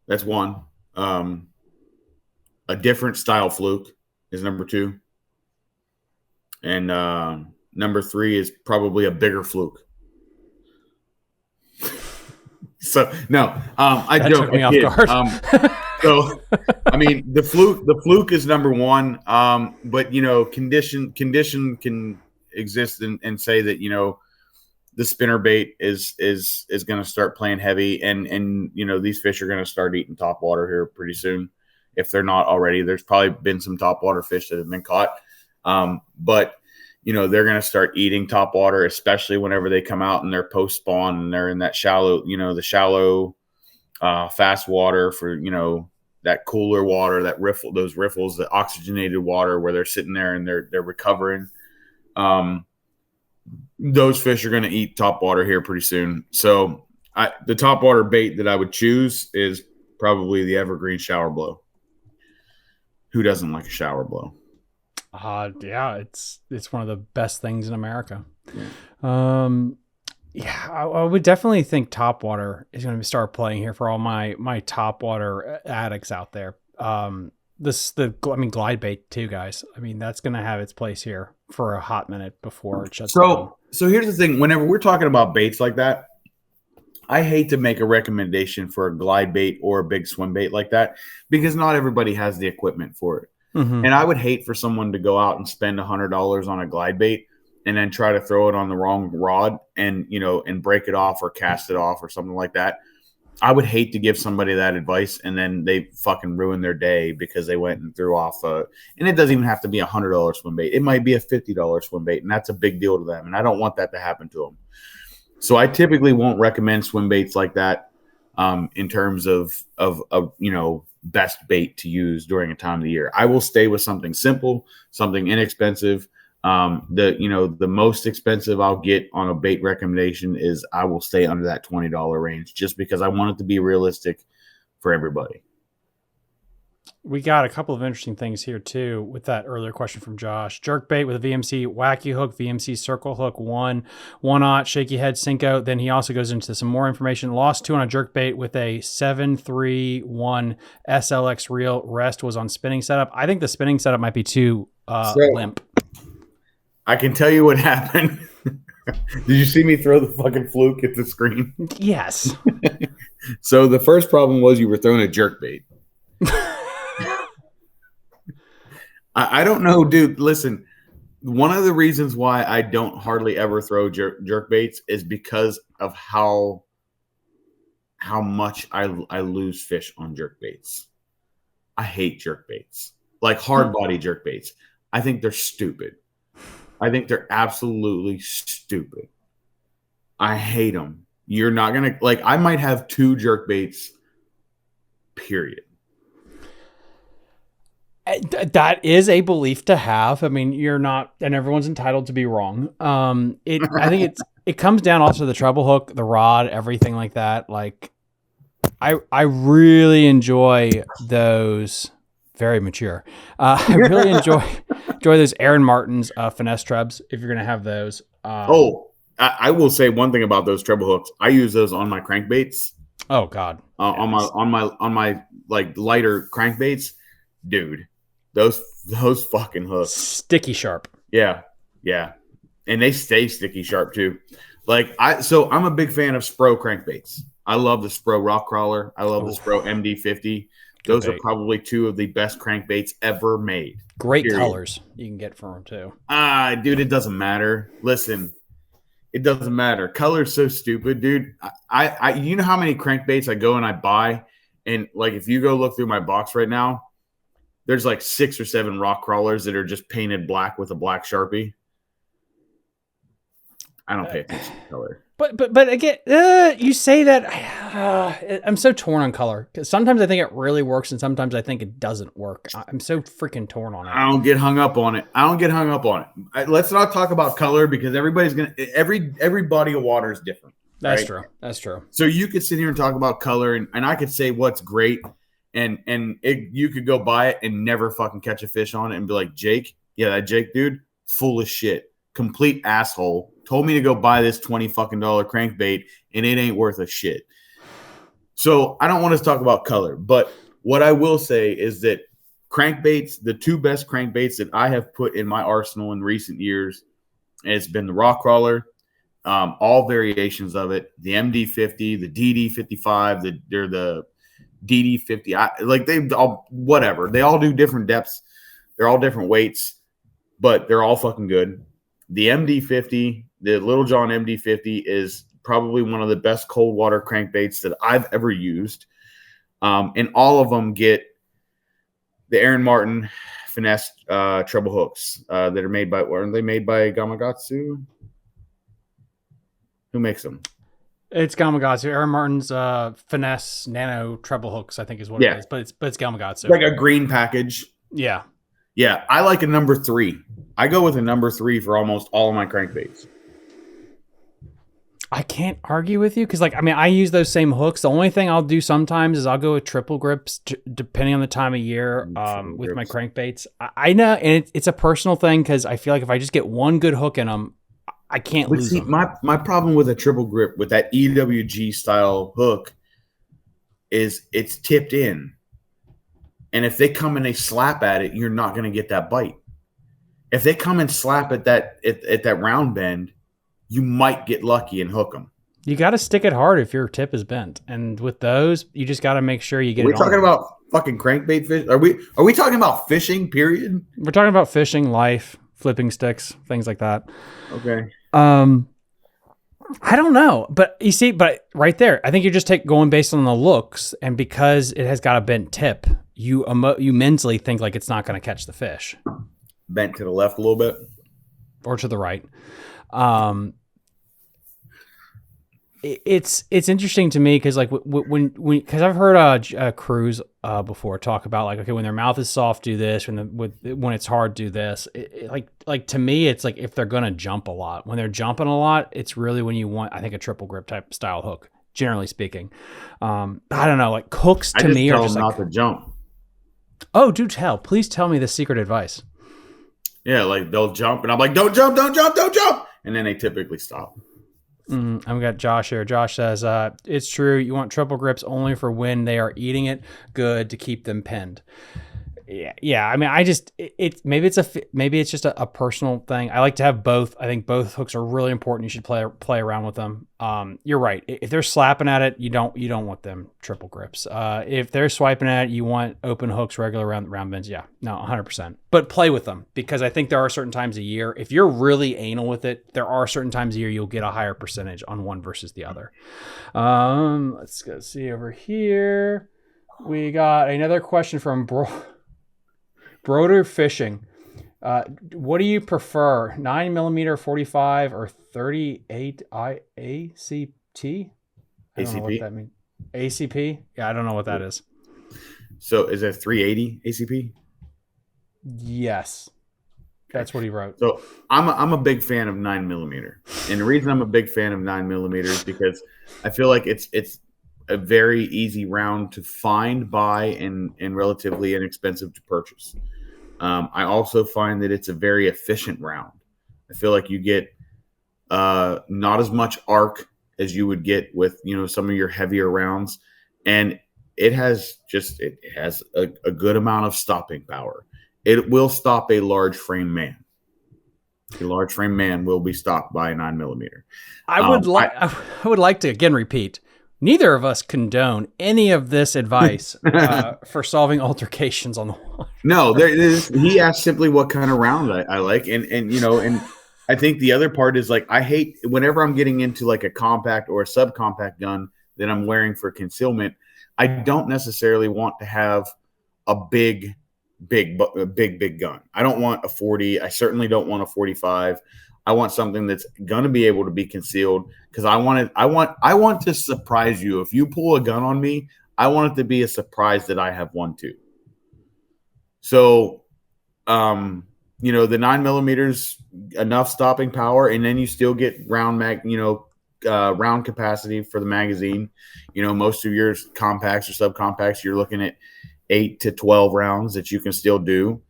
That's one. A different style fluke is number 2. And number 3 is probably a bigger fluke. So no, I that joke. Took me off guard. So, I mean, the fluke is number one. But condition can exist and say that the spinner bait is going to start playing heavy, and these fish are going to start eating top water here pretty soon, if they're not already. There's probably been some top water fish that have been caught, but they're going to start eating top water, especially whenever they come out and they're post spawn and they're in that shallow, the shallow, fast water for that cooler water, those riffles, the oxygenated water where they're sitting there and they're recovering. Those fish are going to eat top water here pretty soon. So the top water bait that I would choose is probably the evergreen shower blow. Who doesn't like a shower blow? Yeah, it's one of the best things in America. Yeah. I would definitely think top water is going to start playing here for all my top water addicts out there. Glide bait too, guys. I mean, that's going to have its place here for a hot minute before it shuts down. So here's the thing. Whenever we're talking about baits like that, I hate to make a recommendation for a glide bait or a big swim bait like that, because not everybody has the equipment for it. Mm-hmm. And I would hate for someone to go out and spend $100 on a glide bait and then try to throw it on the wrong rod and break it off or cast it off or something like that. I would hate to give somebody that advice and then they fucking ruin their day because they went and threw off and it doesn't even have to be $100 swim bait. It might be a $50 swim bait, and that's a big deal to them. And I don't want that to happen to them. So I typically won't recommend swim baits like that in terms of best bait to use during a time of the year. I will stay with something simple, something inexpensive. The most expensive I'll get on a bait recommendation is I will stay under that $20 range, just because I want it to be realistic for everybody. We got a couple of interesting things here too with that earlier question from Josh. Jerk bait with a VMC wacky hook, VMC circle hook, 1/0 shaky head Cinco. Then he also goes into some more information. Lost 2 on a jerk bait with a 731 SLX reel. Rest was on spinning setup. I think the spinning setup might be too limp. I can tell you what happened. Did you see me throw the fucking fluke at the screen? Yes. So the first problem was you were throwing a jerk bait. I don't know, dude. Listen, one of the reasons why I don't hardly ever throw jerk baits is because of how much I lose fish on jerk baits. I hate jerk baits, like hard body jerk baits. I think they're stupid. I think they're absolutely stupid. I hate them. You're not going to, I might have 2 jerk baits, period. That is a belief to have. I mean, you're not, and everyone's entitled to be wrong. I think it comes down also to the treble hook, the rod, everything like that. Like, I really enjoy those. Very mature. I really enjoy those Aaron Martin's finesse trebs. If you're gonna have those. I will say one thing about those treble hooks. I use those on my crankbaits. Oh God. On my like lighter crankbaits, dude. Those fucking hooks. Sticky sharp. Yeah. And they stay sticky sharp too. I'm a big fan of Spro crankbaits. I love the Spro rock crawler. I love the Spro MD50. Those are probably 2 of the best crankbaits ever made. Great colors you can get from them too. Dude, it doesn't matter. Listen, it doesn't matter. Color's so stupid, dude. I you know how many crankbaits I go and I buy, and if you go look through my box right now, there's 6 or 7 rock crawlers that are just painted black with a black Sharpie. I don't pay attention to color. But again, you say that I'm so torn on color, because sometimes I think it really works and sometimes I think it doesn't work. I'm so freaking torn on it. I don't get hung up on it. Let's not talk about color, because every body of water is different. That's right? true. That's true. So you could sit here and talk about color, and I could say what's great, and you could go buy it and never fucking catch a fish on it and be like, Jake, that Jake dude, full of shit, complete asshole. Told me to go buy this $20 fucking crankbait, and it ain't worth a shit. So I don't want to talk about color, but what I will say is that crankbaits, the 2 best crankbaits that I have put in my arsenal in recent years, has been the rock crawler, all variations of it, the MD50, the DD55, DD50. Like they all whatever. They all do different depths. They're all different weights, but they're all fucking good. The MD50, the Little John MD50 is probably one of the best cold water crankbaits that I've ever used. And all of them get the Aaron Martin finesse treble hooks that are made by, are they made by Gamakatsu? Who makes them? It's Gamakatsu. Aaron Martin's finesse nano treble hooks, I think is what it is. But it's Gamakatsu. Like a green package. Yeah. Yeah. I like a number 3. I go with a number 3 for almost all of my crankbaits. I can't argue with you because, like, I mean, I use those same hooks. The only thing I'll do sometimes is I'll go with triple grips, depending on the time of year, with my crankbaits. I know, and it's a personal thing because I feel like if I just get one good hook in them, I can't lose them. My problem with a triple grip with that EWG style hook is it's tipped in, and if they come and they slap at it, you're not going to get that bite. If they come and slap at that round bend, you might get lucky and hook them. You got to stick it hard if your tip is bent, and with those, you just got to make sure you get. We're talking about fucking crankbait fish. Are we talking about fishing? Period. We're talking about fishing, life, flipping sticks, things like that. Okay. I don't know, but you see, but right there, I think you're just going based on the looks, and because it has got a bent tip, you mentally think like it's not going to catch the fish. Bent to the left a little bit, or to the right. It's interesting to me because like when because I've heard crews before talk about like, okay, when their mouth is soft, do this. When it's hard, do this. Like to me, it's like if they're gonna jump a lot. When they're jumping a lot, it's really when you want, I think, a triple grip type style hook. Generally speaking, I don't know. Like hooks to me are just not like, to jump. Oh, do tell! Please tell me the secret advice. Yeah, like they'll jump, and I'm like, don't jump, don't jump, don't jump, and then they typically stop. I've got Josh here. Josh says, it's true. You want triple grips only for when they are eating it good to keep them pinned. Yeah. I mean, maybe it's just a personal thing. I like to have both. I think both hooks are really important. You should play around with them. You're right. If they're slapping at it, you don't want them triple grips. If they're swiping at it, you want open hooks, regular round bends. Yeah, no, 100%. But play with them because I think there are certain times a year. If you're really anal with it, there are certain times a year you'll get a higher percentage on one versus the other. Let's go see over here. We got another question from Broder Fishing. What do you prefer, 9mm 45 or 38 ACT? I don't know what that means. ACP? Yeah, I don't know what that is. So is it 380 ACP? Yes, that's what he wrote. So I'm a big fan of 9mm, and the reason I'm a big fan of 9mm is because I feel like it's a very easy round to find, buy, and relatively inexpensive to purchase. I also find that it's a very efficient round. I feel like you get not as much arc as you would get with some of your heavier rounds, and it has a good amount of stopping power. It will stop a large frame man. A large frame man will be stopped by a 9mm. I would like to again repeat. Neither of us condone any of this advice for solving altercations on the water. No, he asked simply what kind of round I like, and I think the other part is like I hate whenever I'm getting into like a compact or a subcompact gun that I'm wearing for concealment. I don't necessarily want to have a big gun. I don't want a 40. I certainly don't want a 45. I want something that's going to be able to be concealed because I want to surprise you. If you pull a gun on me, I want it to be a surprise that I have one too. So, the 9mm enough stopping power, and then you still get round capacity for the magazine. Most of your compacts or subcompacts, you're looking at 8 to 12 rounds that you can still do.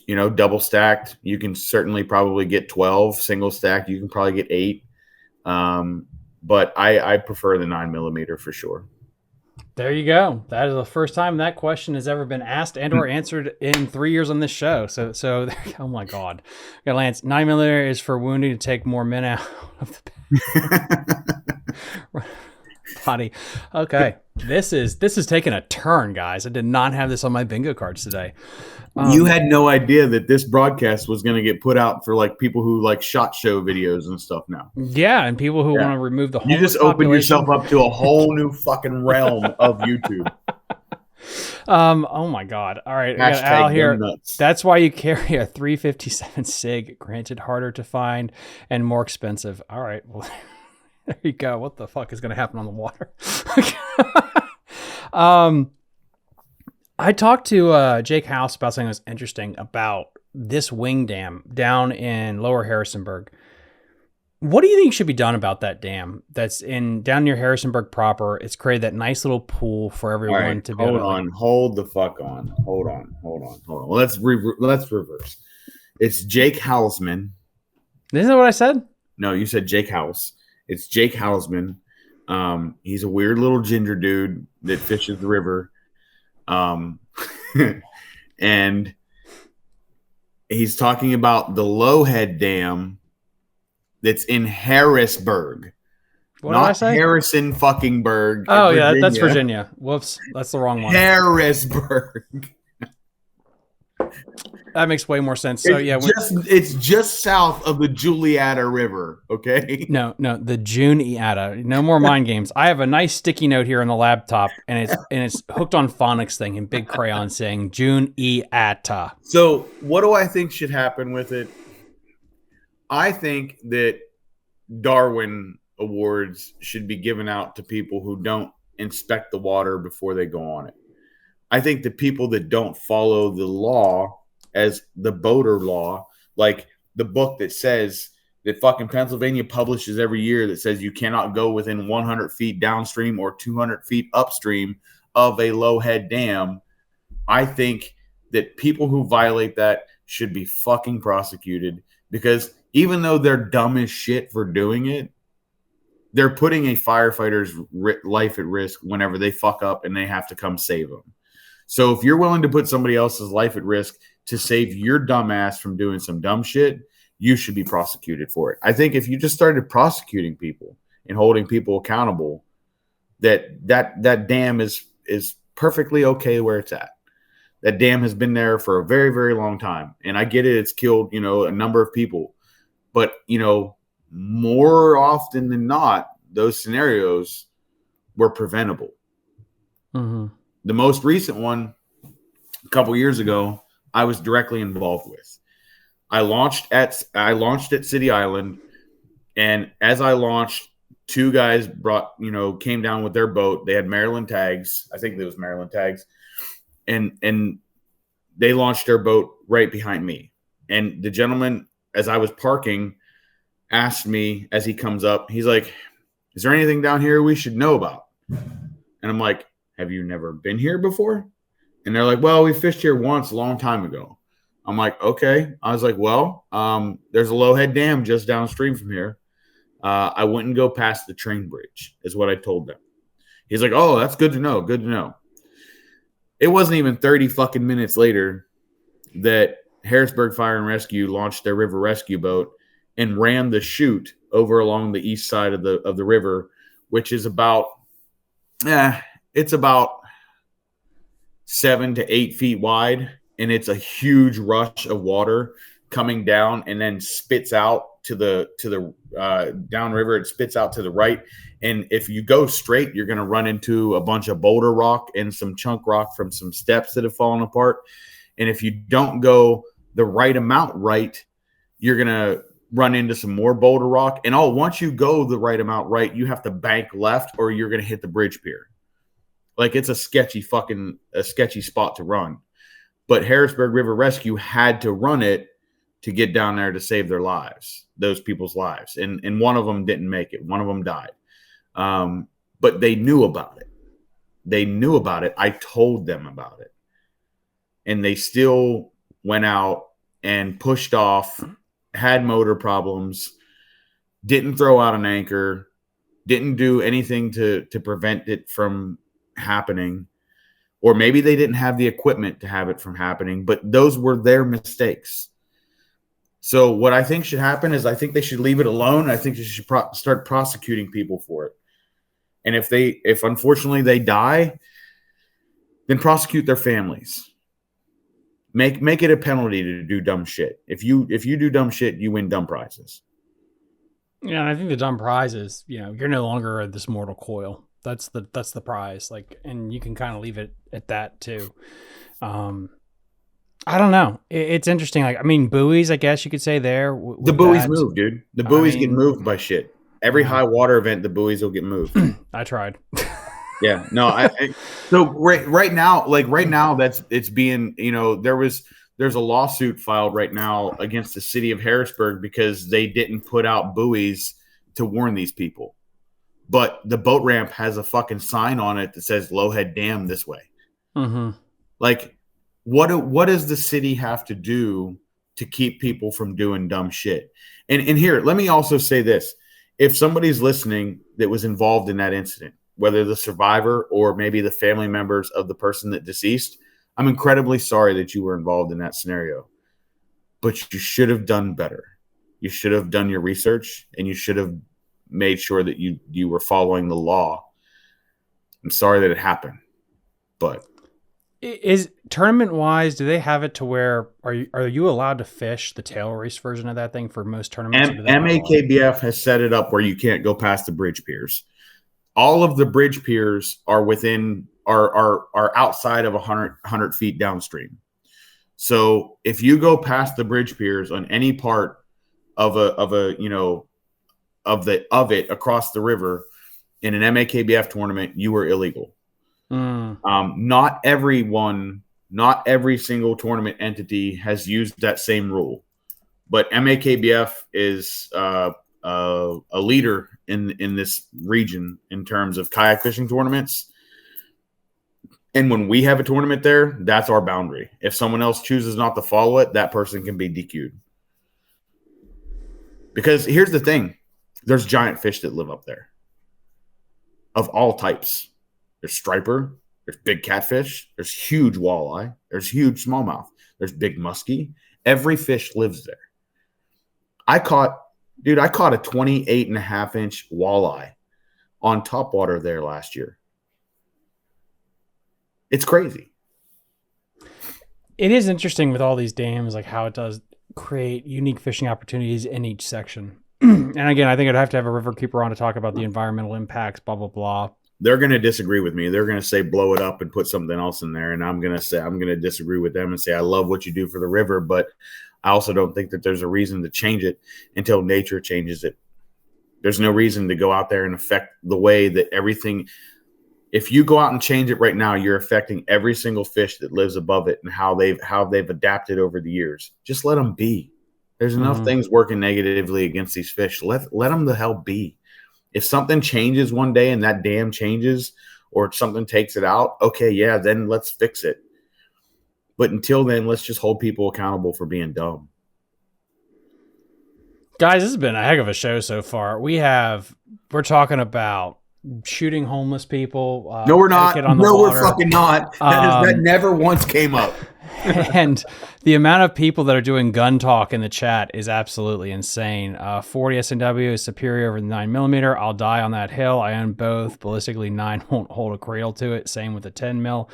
Double stacked, you can certainly probably get 12. Single stacked, you can probably get 8. But I prefer the 9mm for sure. There you go. That is the first time that question has ever been asked and or answered in 3 years on this show. So oh my God. Okay, Lance, 9mm is for wounding to take more men out of the body. Okay. This is taking a turn, guys. I did not have this on my bingo cards today. You had no idea that this broadcast was going to get put out for like people who like SHOT Show videos and stuff now. Yeah, and people who want to remove the You homeless just opened population. yourself up to a whole new fucking realm of YouTube. Oh my God. All right. I got Al here. That's why you carry a 357 SIG, granted harder to find and more expensive. All right. Well, there you go. What the fuck is going to happen on the water? I talked to Jake House about something that was interesting about this wing dam down in Lower Harrisonburg. What do you think should be done about that dam that's down near Harrisonburg proper? It's created that nice little pool for everyone to be able to. Hold the fuck on. Hold on. Well, let's reverse. It's Jake Hausman. Isn't that what I said? No, you said Jake House. It's Jake Hausman. He's a weird little ginger dude that fishes the river. And he's talking about the Lowhead Dam that's in Harrisburg. What did I say? Harrison fucking Burg. Oh, yeah, that's Virginia. Whoops, that's the wrong one. Harrisburg. That makes way more sense. So it's just south of the Julietta River. Okay. No, the Juniata. No more mind games. I have a nice sticky note here on the laptop, and it's hooked on phonics thing in big crayon saying Juniata. So what do I think should happen with it? I think that Darwin Awards should be given out to people who don't inspect the water before they go on it. I think the people that don't follow the law as the boater law, like the book that says that fucking Pennsylvania publishes every year that says you cannot go within 100 feet downstream or 200 feet upstream of a Lowhead Dam. I think that people who violate that should be fucking prosecuted, because even though they're dumb as shit for doing it, they're putting a firefighter's life at risk whenever they fuck up and they have to come save them. So if you're willing to put somebody else's life at risk to save your dumb ass from doing some dumb shit, you should be prosecuted for it. I think if you just started prosecuting people and holding people accountable, that dam is perfectly okay where it's at. That dam has been there for a very, very long time. And I get it. It's killed, a number of people. But, more often than not, those scenarios were preventable. Mm-hmm. The most recent one, a couple years ago, I was directly involved with. I launched at City Island, and as I launched, two guys came down with their boat. They had Maryland tags. I think it was Maryland tags. And they launched their boat right behind me. And the gentleman, as I was parking, asked me as he comes up, he's like, "Is there anything down here we should know about?" And I'm like, "Have you never been here before?" And they're like, "Well, we fished here once a long time ago." I'm like, "Okay." I was like, "Well, there's a Lowhead Dam just downstream from here. I wouldn't go past the train bridge," is what I told them. He's like, "Oh, that's good to know. Good to know." It wasn't even 30 fucking minutes later that Harrisburg Fire and Rescue launched their river rescue boat and ran the chute over along the east side of the river, which is about 7 to 8 feet wide, and it's a huge rush of water coming down and then spits out to the downriver. It spits out to the right, and if you go straight, you're going to run into a bunch of boulder rock and some chunk rock from some steps that have fallen apart. And if you don't go the right amount right, you're going to run into some more boulder rock. And once you go the right amount right, you have to bank left or you're going to hit the bridge pier. Like, it's a sketchy spot to run. But Harrisburg River Rescue had to run it to get down there to save their lives, those people's lives. And one of them didn't make it. One of them died. But they knew about it. I told them about it. And they still went out and pushed off, had motor problems, didn't throw out an anchor, didn't do anything to prevent it from happening. Or maybe they didn't have the equipment to have it from happening, but those were their mistakes. So what I think should happen is I think they should leave it alone. I think they should start prosecuting people for it. And if unfortunately they die, then prosecute their families. Make it a penalty to do dumb shit. If you do dumb shit, you win dumb prizes. Yeah, and I think the dumb prize is, you're no longer this mortal coil. That's the prize. Like, and you can kind of leave it at that too. I don't know. It's interesting. Like, I mean, buoys, I guess you could say there. The buoys move, dude. The buoys get moved by shit. Every high water event, the buoys will get moved. I tried. Yeah, no. So right now, it's being, there's a lawsuit filed right now against the city of Harrisburg because they didn't put out buoys to warn these people, but the boat ramp has a fucking sign on it that says Lowhead Dam this way. Mm-hmm. Like, what does the city have to do to keep people from doing dumb shit? And here, let me also say this: if somebody's listening that was involved in that incident, whether the survivor or maybe the family members of the person that deceased, I'm incredibly sorry that you were involved in that scenario. But you should have done better. You should have done your research, and you should have made sure that you were following the law. I'm sorry that it happened, but is tournament wise, do they have it to where are you allowed to fish the tail race version of that thing for most tournaments? MAKBF has set it up where you can't go past the bridge piers. All of the bridge piers are outside of 100 feet downstream. So if you go past the bridge piers on any part of it across the river in an MAKBF tournament, you are illegal. Not every single tournament entity has used that same rule, but MAKBF is a leader in this region in terms of kayak fishing tournaments. And when we have a tournament there, that's our boundary. If someone else chooses not to follow it, that person can be DQ'd. Because here's the thing. There's giant fish that live up there of all types. There's striper. There's big catfish. There's huge walleye. There's huge smallmouth. There's big muskie. Every fish lives there. I caught a 28.5-inch walleye on topwater there last year. It's crazy. It is interesting with all these dams, like how it does create unique fishing opportunities in each section. And again, I think I'd have to have a river keeper on to talk about the environmental impacts, blah, blah, blah. They're going to disagree with me. They're going to say, blow it up and put something else in there. And I'm going to disagree with them and say, I love what you do for the river, but I also don't think that there's a reason to change it until nature changes it. There's no reason to go out there and affect the way that everything. If you go out and change it right now, you're affecting every single fish that lives above it and how they've adapted over the years. Just let them be. There's enough things working negatively against these fish. Let them the hell be. If something changes one day and that dam changes or something takes it out, okay, yeah, then let's fix it. But until then, let's just hold people accountable for being dumb. Guys, this has been a heck of a show so far. We're talking about shooting homeless people. No, we're not. No, we're fucking not. That never once came up. And the amount of people that are doing gun talk in the chat is absolutely insane. 40 SNW is superior over the 9mm. I'll die on that hill. I own both. Ballistically 9 won't hold a cradle to it. Same with the 10 mil.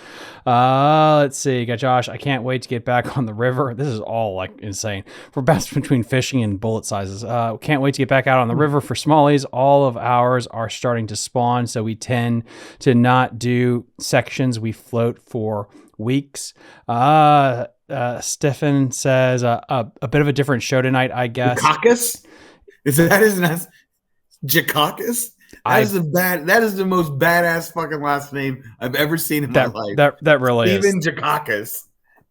Let's see. Got Josh. I can't wait to get back on the river. This is all like insane. For best between fishing and bullet sizes. Can't wait to get back out on the river for smallies. All of ours are starting to spawn, so we tend to not do sections. We float for weeks. Stephen says a bit of a different show tonight, I guess. Jacakis? Isn't that Jacakis? That is the most badass fucking last name I've ever seen in my life. That really is. Even Jacakis.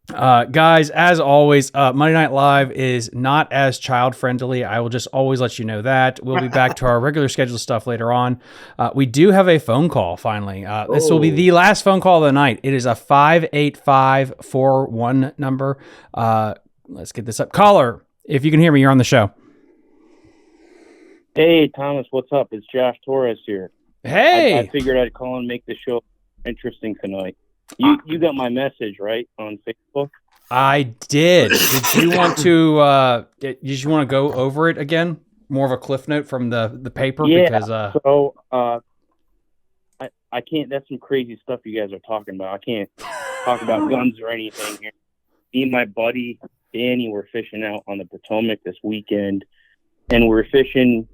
Guys, as always, Monday Night Live is not as child friendly. I will just always let you know that. We'll be back to our regular scheduled stuff later on. We do have a phone call finally. This will be the last phone call of the night. It is a 58541 number. Let's get this up. Caller, if you can hear me, you're on the show. Hey, Thomas, what's up? It's Josh Torres here. Hey. I figured I'd call and make the show interesting tonight. You got my message, right, on Facebook? I did. Did you want to go over it again? More of a cliff note from the paper? Yeah. Because, can't. That's some crazy stuff you guys are talking about. I can't talk about guns or anything here. Me and my buddy Danny were fishing out on the Potomac this weekend, and we're fishing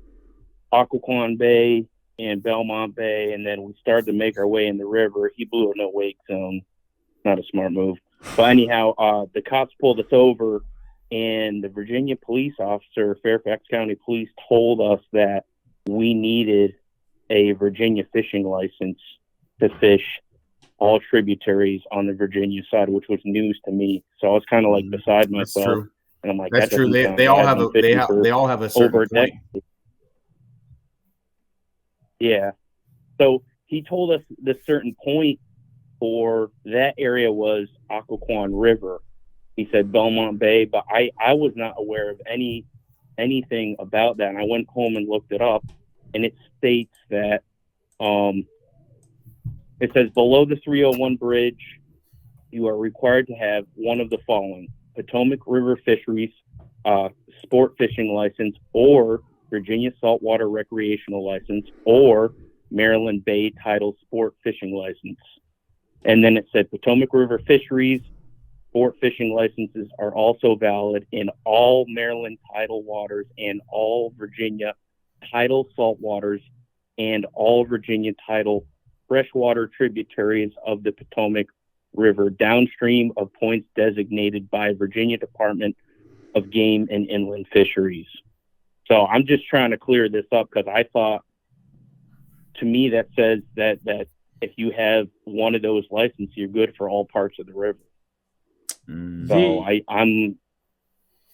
Occoquan Bay and Belmont Bay, and then we started to make our way in the river. He blew a no wake zone. Not a smart move. But anyhow, the cops pulled us over, and the Virginia police officer, Fairfax County Police, told us that we needed a Virginia fishing license to fish all tributaries on the Virginia side, which was news to me. So I was kind of like beside myself. True. And I'm like, That's true. They all have a certain point. Yeah. So he told us the certain point for that area was Occoquan River. He said Belmont Bay, but I was not aware of anything about that. And I went home and looked it up, and it states that it says below the 301 bridge, you are required to have one of the following: Potomac River Fisheries sport fishing license, or Virginia saltwater recreational license, or Maryland Bay Tidal sport fishing license. And then it said Potomac River Fisheries sport fishing licenses are also valid in all Maryland tidal waters and all Virginia tidal saltwaters and all Virginia tidal freshwater tributaries of the Potomac River downstream of points designated by Virginia Department of Game and Inland Fisheries. So I'm just trying to clear this up, because I thought, to me, that says that if you have one of those licenses, you're good for all parts of the river. So I'm.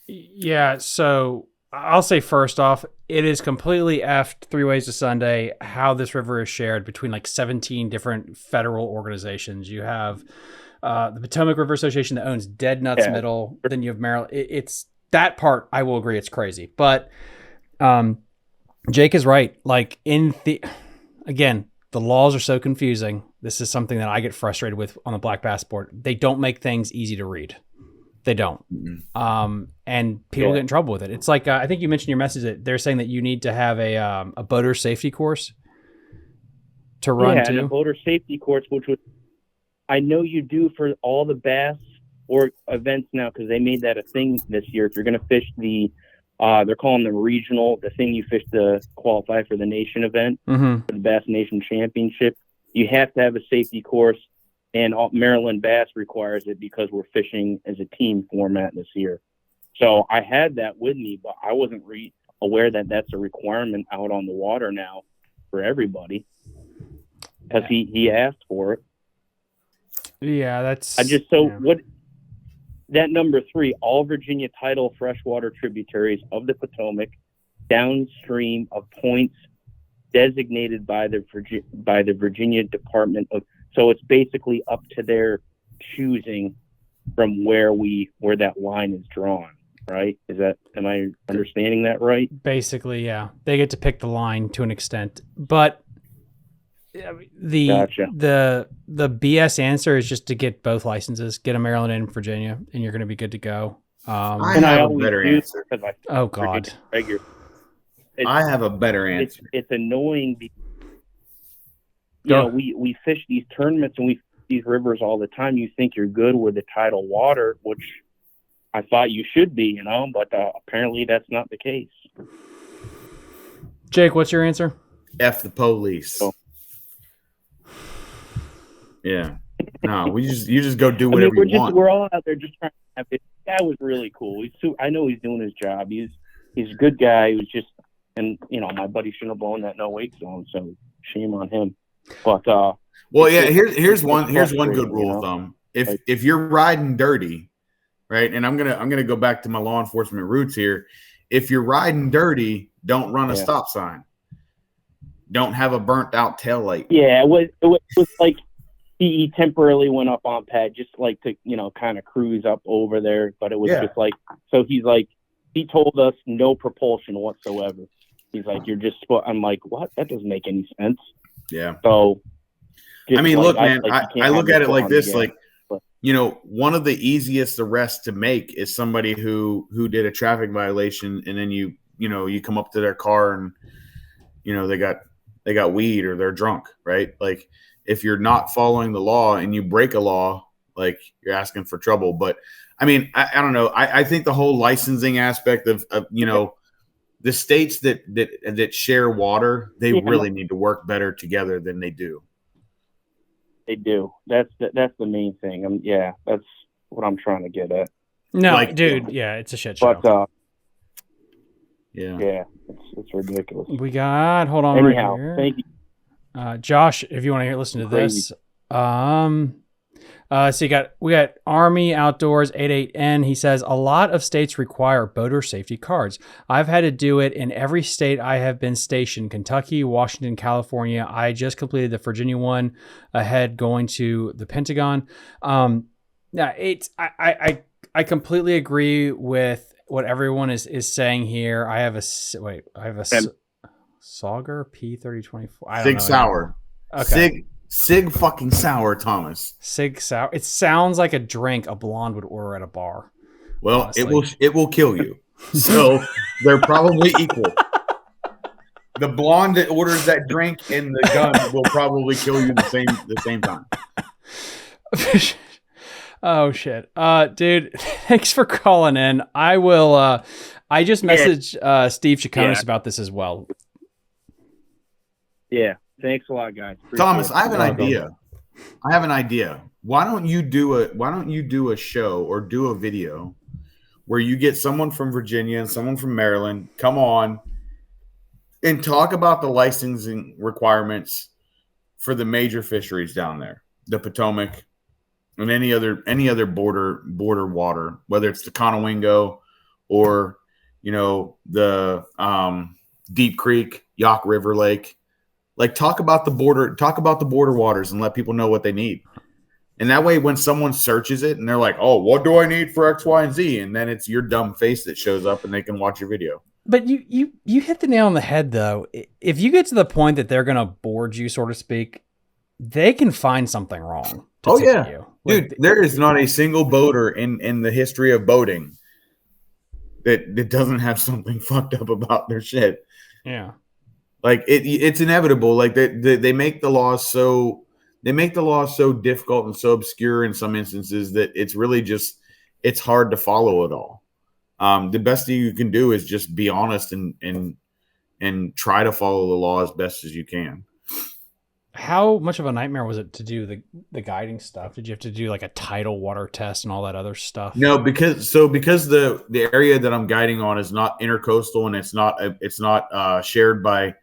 Yeah, so I'll say first off, it is completely effed 3 ways to Sunday how this river is shared between like 17 different federal organizations. You have the Potomac River Association that owns Dead Nuts Middle. Then you have Maryland. It's that part, I will agree, it's crazy. But Jake is right. Like again, the laws are so confusing. This is something that I get frustrated with on the Black Bass board. They don't make things easy to read. They don't. And people get in trouble with it. It's like, I think you mentioned in your message that they're saying that you need to have a boater safety course to run too. Yeah, a boater safety course, which I know you do for all the bass or events now, because they made that a thing this year. If you're going to fish they're calling them regional, the thing you fish to qualify for the nation event, for the Bass Nation Championship, you have to have a safety course, and Maryland Bass requires it because we're fishing as a team format this year. So I had that with me, but I wasn't aware that that's a requirement out on the water now for everybody, because he asked for it. Yeah, that's... What... That number 3, all Virginia tidal freshwater tributaries of the Potomac downstream of points designated by the Virginia Department of. So it's basically up to their choosing from where that line is drawn, right? Am I understanding that right? Basically, yeah. They get to pick the line to an extent, but the BS answer is just to get both licenses, get a Maryland and Virginia, and you're going to be good to go. I have a better answer. Oh God. I have a better answer. It's annoying because, we fish these tournaments and we fish these rivers all the time. You think you're good with the tidal water, which I thought you should be, but apparently that's not the case. Jake, what's your answer? F the police. Oh. Yeah. No, you just go do whatever you want. We're all out there just trying to have it. That was really cool. I know he's doing his job. He's a good guy. He was just, and my buddy shouldn't have blown that no wake zone, so shame on him. But here's one good rule of thumb. If you're riding dirty, right? And I'm gonna go back to my law enforcement roots here. If you're riding dirty, don't run a stop sign. Don't have a burnt out tail light. Yeah, it was like he temporarily went up on pad just like to kind of cruise up over there, but it was just like, so he's like, he told us no propulsion whatsoever. He's like, you're just. I'm like, what? That doesn't make any sense. Yeah. So, look, man, I look at it like this, one of the easiest arrests to make is somebody who did a traffic violation, and then you come up to their car and they got they got weed or they're drunk, right? Like if you're not following the law and you break a law, like you're asking for trouble. But I mean, I don't know. I think the whole licensing aspect of the states that share water, they really need to work better together than they do. They do. That's the main thing. That's what I'm trying to get at. No, Like, dude, yeah, it's a shit show. But Yeah, it's ridiculous. We got hold on Anyhow, right here. thank you. Josh, if you want to listen to Crazy. this. So we got Army Outdoors 88N. He says a lot of states require boater safety cards. I've had to do it in every state I have been stationed: Kentucky, Washington, California. I just completed the Virginia one ahead going to the Pentagon. I completely agree with what everyone is saying here. I have a Sauger P3024. I don't know. Sig Sauer. Okay. Sig fucking Sauer, Thomas. Sig Sauer. It sounds like a drink a blonde would order at a bar. Well, honestly. it will kill you. So they're probably equal. The blonde that orders that drink and the gun will probably kill you the same time. Oh shit. Dude, thanks for calling in. I will I just messaged Steve Chaconis about this as well. Yeah. Thanks a lot, guys. Appreciate Thomas, it. I have an idea. Why don't you do a show or do a video where you get someone from Virginia and someone from Maryland come on and talk about the licensing requirements for the major fisheries down there, the Potomac and any other border water, whether it's the Conowingo or the Deep Creek, Yaak River Lake. Like talk about the border waters and let people know what they need. And that way when someone searches it and they're like, "Oh, what do I need for X, Y, and Z?" And then it's your dumb face that shows up and they can watch your video. But you hit the nail on the head though. If you get to the point that they're gonna board you, so to speak, they can find something wrong to ticket you. Dude, there is not a single boater in the history of boating that doesn't have something fucked up about their shit. Yeah. Like it's inevitable. Like they make the laws so difficult and so obscure in some instances that it's really just it's hard to follow it all. The best thing you can do is just be honest and try to follow the law as best as you can. How much of a nightmare was it to do the guiding stuff? Did you have to do like a tidal water test and all that other stuff? No, because the area that I'm guiding on is not intercoastal and it's not shared by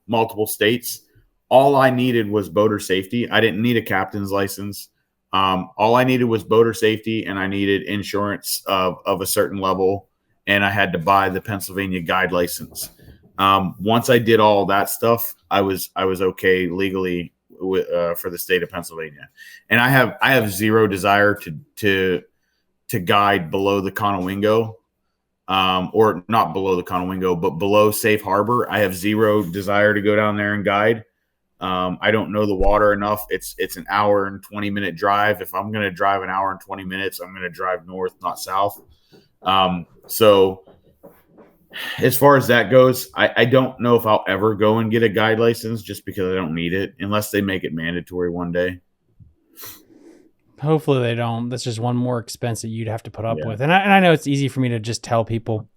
multiple states. All I needed was boater safety. I didn't need a captain's license. All I needed was boater safety, and I needed insurance of a certain level, and I had to buy the Pennsylvania guide license. Once I did all that stuff, I was okay legally for the state of Pennsylvania, and I have zero desire to guide below the Conowingo. Or not below the Conowingo, but below Safe Harbor. I have zero desire to go down there and guide. I don't know the water enough. It's an hour and 20-minute drive. If I'm going to drive an hour and 20 minutes, I'm going to drive north, not south. So as far as that goes, I don't know if I'll ever go and get a guide license just because I don't need it unless they make it mandatory one day. Hopefully they don't. That's just one more expense that you'd have to put up with. And I know it's easy for me to just tell people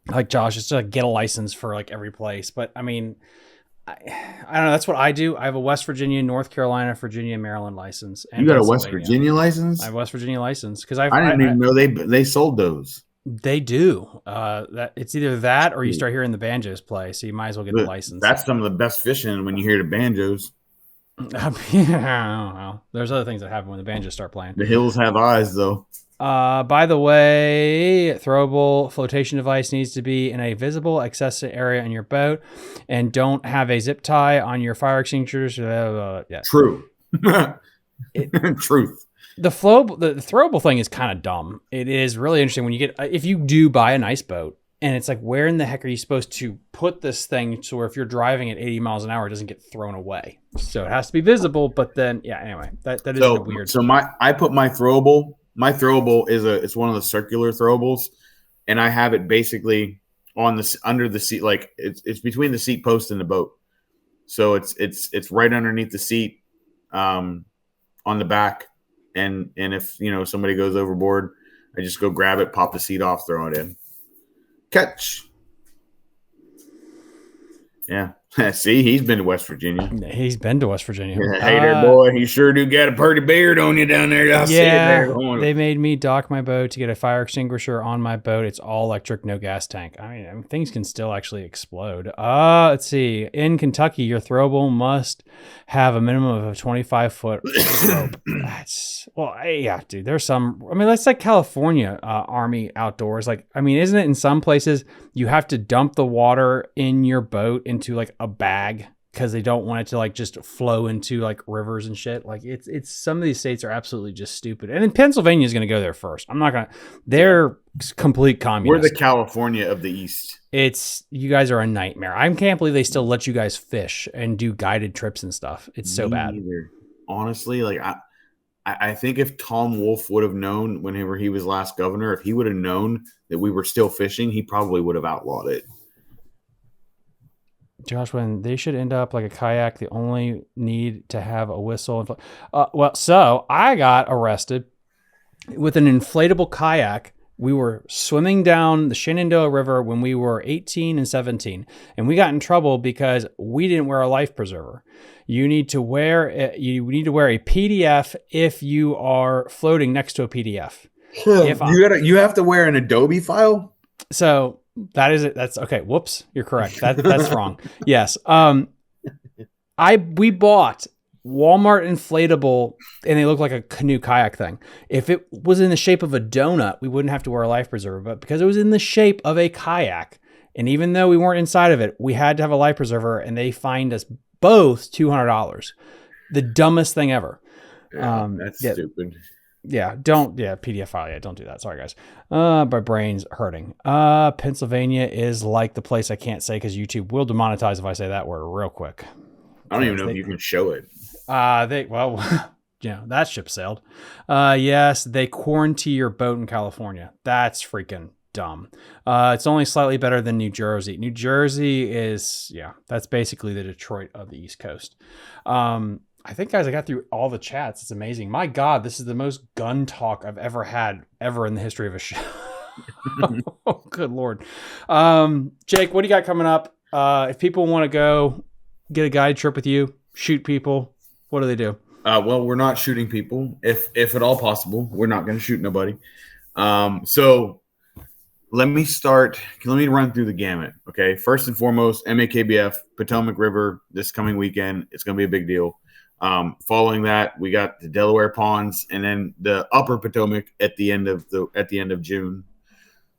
like Josh, just to like get a license for like every place. But I mean, I don't know. That's what I do. I have a West Virginia, North Carolina, Virginia, Maryland license. And you got a West Virginia license? I have a West Virginia license because I didn't even know they sold those. They do. That it's either that or you start hearing the banjos play. So you might as well get the license. That's some of the best fishing when you hear the banjos. I don't know. There's other things that happen when the banjos start playing. The hills have eyes, though. By the way, throwable flotation device needs to be in a visible access area in your boat, and don't have a zip tie on your fire extinguishers. Yeah. True. Truth. The throwable thing is kind of dumb. It is really interesting when you get if you do buy a nice boat. And it's like, where in the heck are you supposed to put this thing so where if you're driving at 80 miles an hour, it doesn't get thrown away? So it has to be visible. But then, yeah, anyway, that is weird. So I put my throwable. My throwable it's one of the circular throwables, and I have it basically on under the seat, like it's between the seat post and the boat. So it's right underneath the seat, on the back. And if somebody goes overboard, I just go grab it, pop the seat off, throw it in, catch. Yeah. See, he's been to West Virginia. He's been to West Virginia. Yeah, hey there, boy. You sure do got a pretty beard on you down there. I see it there. They made me dock my boat to get a fire extinguisher on my boat. It's all electric, no gas tank. I mean, things can still actually explode. Let's see. In Kentucky, your throwable must have a minimum of a 25-foot rope. Yeah, dude. There's some. I mean, that's like California Army outdoors. Like, I mean, isn't it in some places you have to dump the water in your boat into like a bag because they don't want it to like just flow into like rivers and shit. Like it's some of these states are absolutely just stupid. And then Pennsylvania is going to go there first. They're complete communist. We're the California of the East. You guys are a nightmare. I can't believe they still let you guys fish and do guided trips and stuff. It's so bad. Either. Honestly, like I think if Tom Wolfe would have known whenever he was last governor, if he would have known that we were still fishing, he probably would have outlawed it. Josh, when they should end up like a kayak, they only need to have a whistle. So I got arrested with an inflatable kayak. We were swimming down the Shenandoah River when we were 18 and 17, and we got in trouble because we didn't wear a life preserver. You need to wear a PDF if you are floating next to a PDF. You have to wear an Adobe file. So that is it. That's okay. Whoops, you're correct. That's wrong. Yes. We bought Walmart inflatable, and they look like a canoe kayak thing. If it was in the shape of a donut, we wouldn't have to wear a life preserver. But because it was in the shape of a kayak, and even though we weren't inside of it, we had to have a life preserver, and they fined us both $200. The dumbest thing ever. Yeah, that's stupid. Yeah, PDF file. Yeah, don't do that. Sorry, guys. My brain's hurting. Pennsylvania is like the place I can't say because YouTube will demonetize if I say that word real quick. I don't even know if you can show it. That ship sailed. Yes, they quarantine your boat in California. That's freaking dumb. It's only slightly better than New Jersey. New Jersey is, that's basically the Detroit of the East Coast. I think, guys, I got through all the chats. It's amazing. My God, this is the most gun talk I've ever had in the history of a show. Oh, good Lord. Jake, what do you got coming up? If people want to go get a guided trip with you, shoot people, what do they do? Well, we're not shooting people. If at all possible, we're not going to shoot nobody. So let me run through the gamut. Okay. First and foremost, MAKBF, Potomac River, this coming weekend. It's going to be a big deal. Following that, we got the Delaware ponds, and then the upper Potomac at the end of June,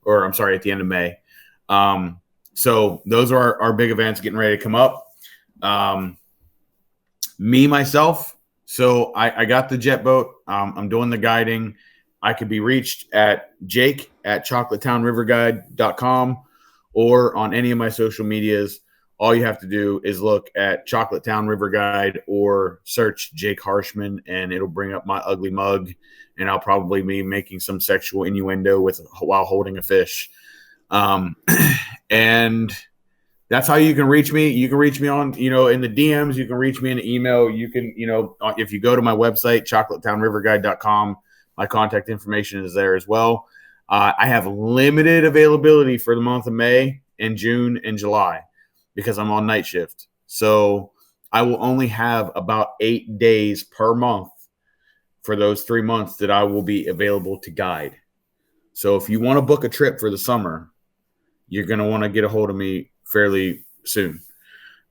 or I'm sorry, at the end of May. So those are our big events getting ready to come up. Myself. So I got the jet boat. I'm doing the guiding. I could be reached at jake@chocolatetownriverguide.com or on any of my social medias. All you have to do is look at Chocolate Town River Guide or search Jake Harshman, and it'll bring up my ugly mug, and I'll probably be making some sexual innuendo while holding a fish. And that's how you can reach me. You can reach me on, in the DMs. You can reach me in the email. You can, if you go to my website, chocolatetownriverguide.com, my contact information is there as well. I have limited availability for the month of May and June and July, because I'm on night shift. So I will only have about 8 days per month for those 3 months that I will be available to guide. So if you want to book a trip for the summer, you're going to want to get a hold of me fairly soon.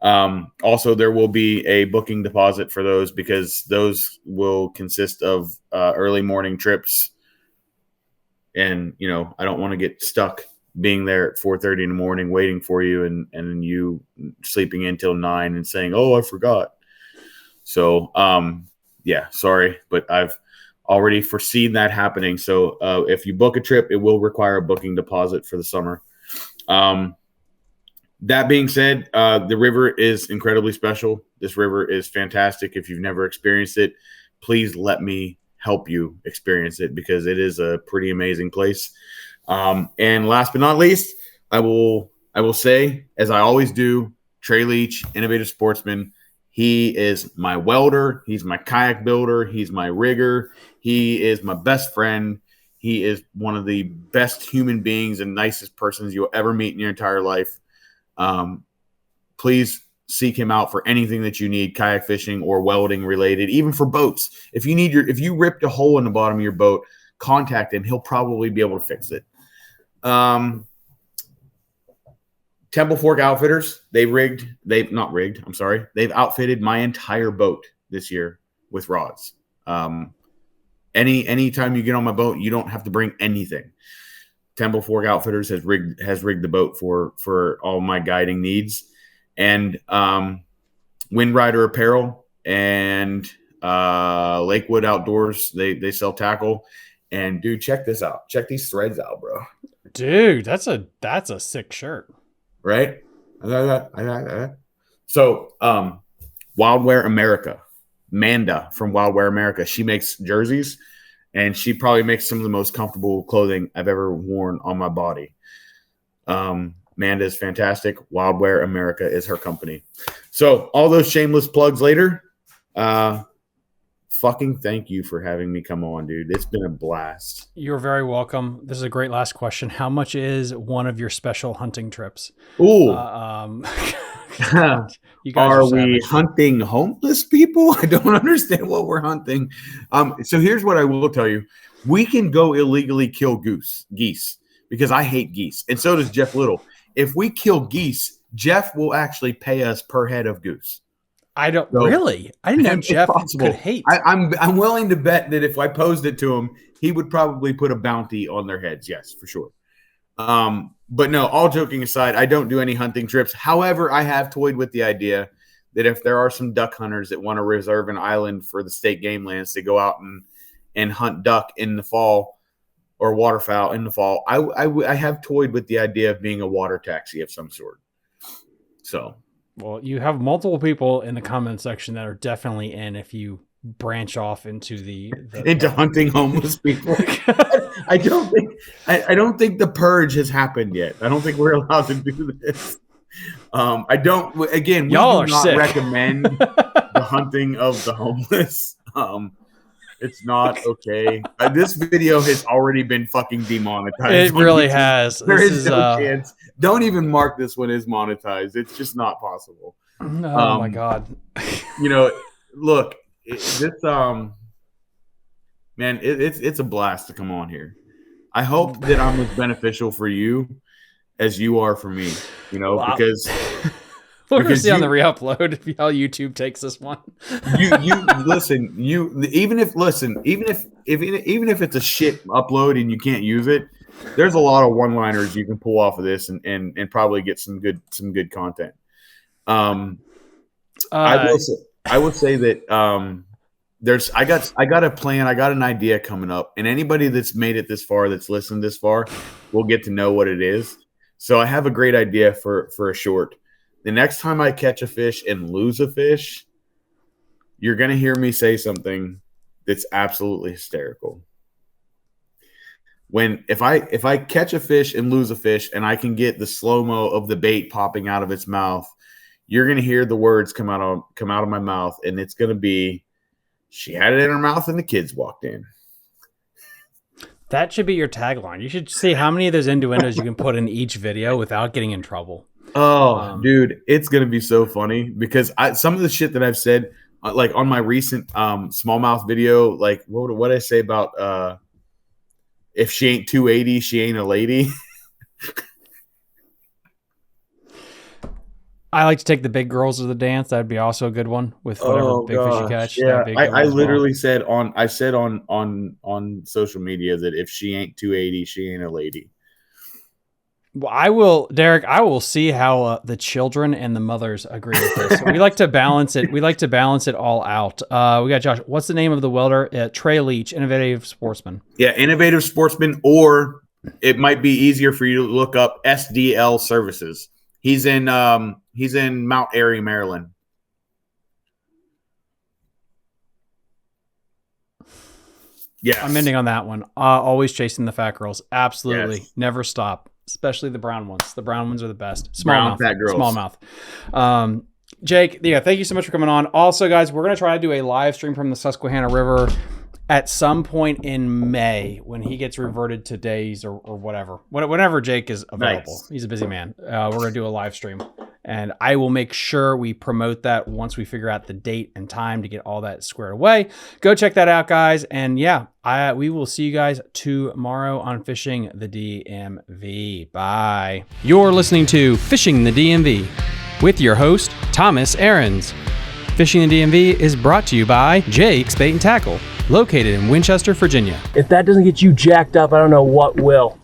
Also, there will be a booking deposit for those, because those will consist of early morning trips. And, I don't want to get stuck being there at 4:30 in the morning waiting for you, and you sleeping in till 9 and saying, "Oh, I forgot." So, sorry, but I've already foreseen that happening. So if you book a trip, it will require a booking deposit for the summer. That being said, the river is incredibly special. This river is fantastic. If you've never experienced it, please let me help you experience it, because it is a pretty amazing place. And last but not least, I will say, as I always do, Trey Leach, Innovative Sportsman. He is my welder. He's my kayak builder. He's my rigger. He is my best friend. He is one of the best human beings and nicest persons you'll ever meet in your entire life. Please seek him out for anything that you need, kayak fishing or welding related, even for boats. If you ripped a hole in the bottom of your boat, contact him. He'll probably be able to fix it. Temple Fork Outfitters, they've outfitted my entire boat this year with rods. Anytime you get on my boat, you don't have to bring anything. Temple Fork Outfitters has rigged the boat for all my guiding needs. And Wind Rider Apparel and Lakewood Outdoors, they sell tackle. And dude, check this out. Check these threads out, bro. Dude, that's a sick shirt. Right? So, Wildwear America, Manda from Wildwear America, she makes jerseys, and she probably makes some of the most comfortable clothing I've ever worn on my body. Manda is fantastic. Wildwear America is her company. So, all those shameless plugs later. Fucking thank you for having me come on, dude. It's been a blast. You're very welcome. This is a great last question. How much is one of your special hunting trips? Ooh. You guys are we hunting homeless people? I don't understand what we're hunting. So here's what I will tell you. We can go illegally kill geese, because I hate geese. And so does Jeff Little. If we kill geese, Jeff will actually pay us per head of goose. I don't really. I didn't know Jeff could hate. I'm willing to bet that if I posed it to him, he would probably put a bounty on their heads. Yes, for sure. But no, all joking aside, I don't do any hunting trips. However, I have toyed with the idea that if there are some duck hunters that want to reserve an island for the state game lands to go out and hunt duck in the fall or waterfowl in the fall, I have toyed with the idea of being a water taxi of some sort. So. Well, you have multiple people in the comment section that are definitely in if you branch off into into hunting homeless people. I don't think the purge has happened yet. I don't think we're allowed to do this. We do not recommend the hunting of the homeless. It's not okay. This video has already been fucking demonetized. It really has. There is no chance. Don't even mark this one as monetized. It's just not possible. Oh my God. Look, it's a blast to come on here. I hope that I'm as beneficial for you as you are for me, because we're going to see on the re-upload how YouTube takes this one. you listen, even if it's a shit upload and you can't use it, there's a lot of one-liners you can pull off of this and probably get some good content. I will say that I got a plan, I got an idea coming up, and anybody that's made it this far, that's listened this far, will get to know what it is. So I have a great idea for a short. The next time I catch a fish and lose a fish, you're going to hear me say something that's absolutely hysterical. If I catch a fish and lose a fish and I can get the slow-mo of the bait popping out of its mouth, you're going to hear the words come out of my mouth, and it's going to be, she had it in her mouth and the kids walked in. That should be your tagline. You should see how many of those innuendos you can put in each video without getting in trouble. Oh, dude, it's going to be so funny because some of the shit that I've said, like on my recent smallmouth video, like what did I say about if she ain't 280, she ain't a lady. I like to take the big girls to the dance. That'd be also a good one with whatever big fish you catch. Yeah, I literally said on social media that if she ain't 280, she ain't a lady. Well, Derek, I will see how the children and the mothers agree with this. We like to balance it. We like to balance it all out. We got Josh. What's the name of the welder? Trey Leach, Innovative Sportsman. Yeah, Innovative Sportsman, or it might be easier for you to look up SDL Services. He's in Mount Airy, Maryland. Yeah, I'm ending on that one. Always chasing the fat girls. Absolutely, yes. Never stop. especially the brown ones. The brown ones are the best. Brown Smallmouth. fat girls. Smallmouth. Jake, yeah, thank you so much for coming on. Also, guys, we're going to try to do a live stream from the Susquehanna River at some point in May when he gets reverted to days or whatever. Whenever Jake is available. Nice. He's a busy man. We're going to do a live stream. And I will make sure we promote that once we figure out the date and time to get all that squared away. Go check that out, guys. And yeah, we will see you guys tomorrow on Fishing the DMV. Bye. You're listening to Fishing the DMV with your host, Thomas Ahrens. Fishing the DMV is brought to you by Jake's Bait and Tackle, located in Winchester, Virginia. If that doesn't get you jacked up, I don't know what will.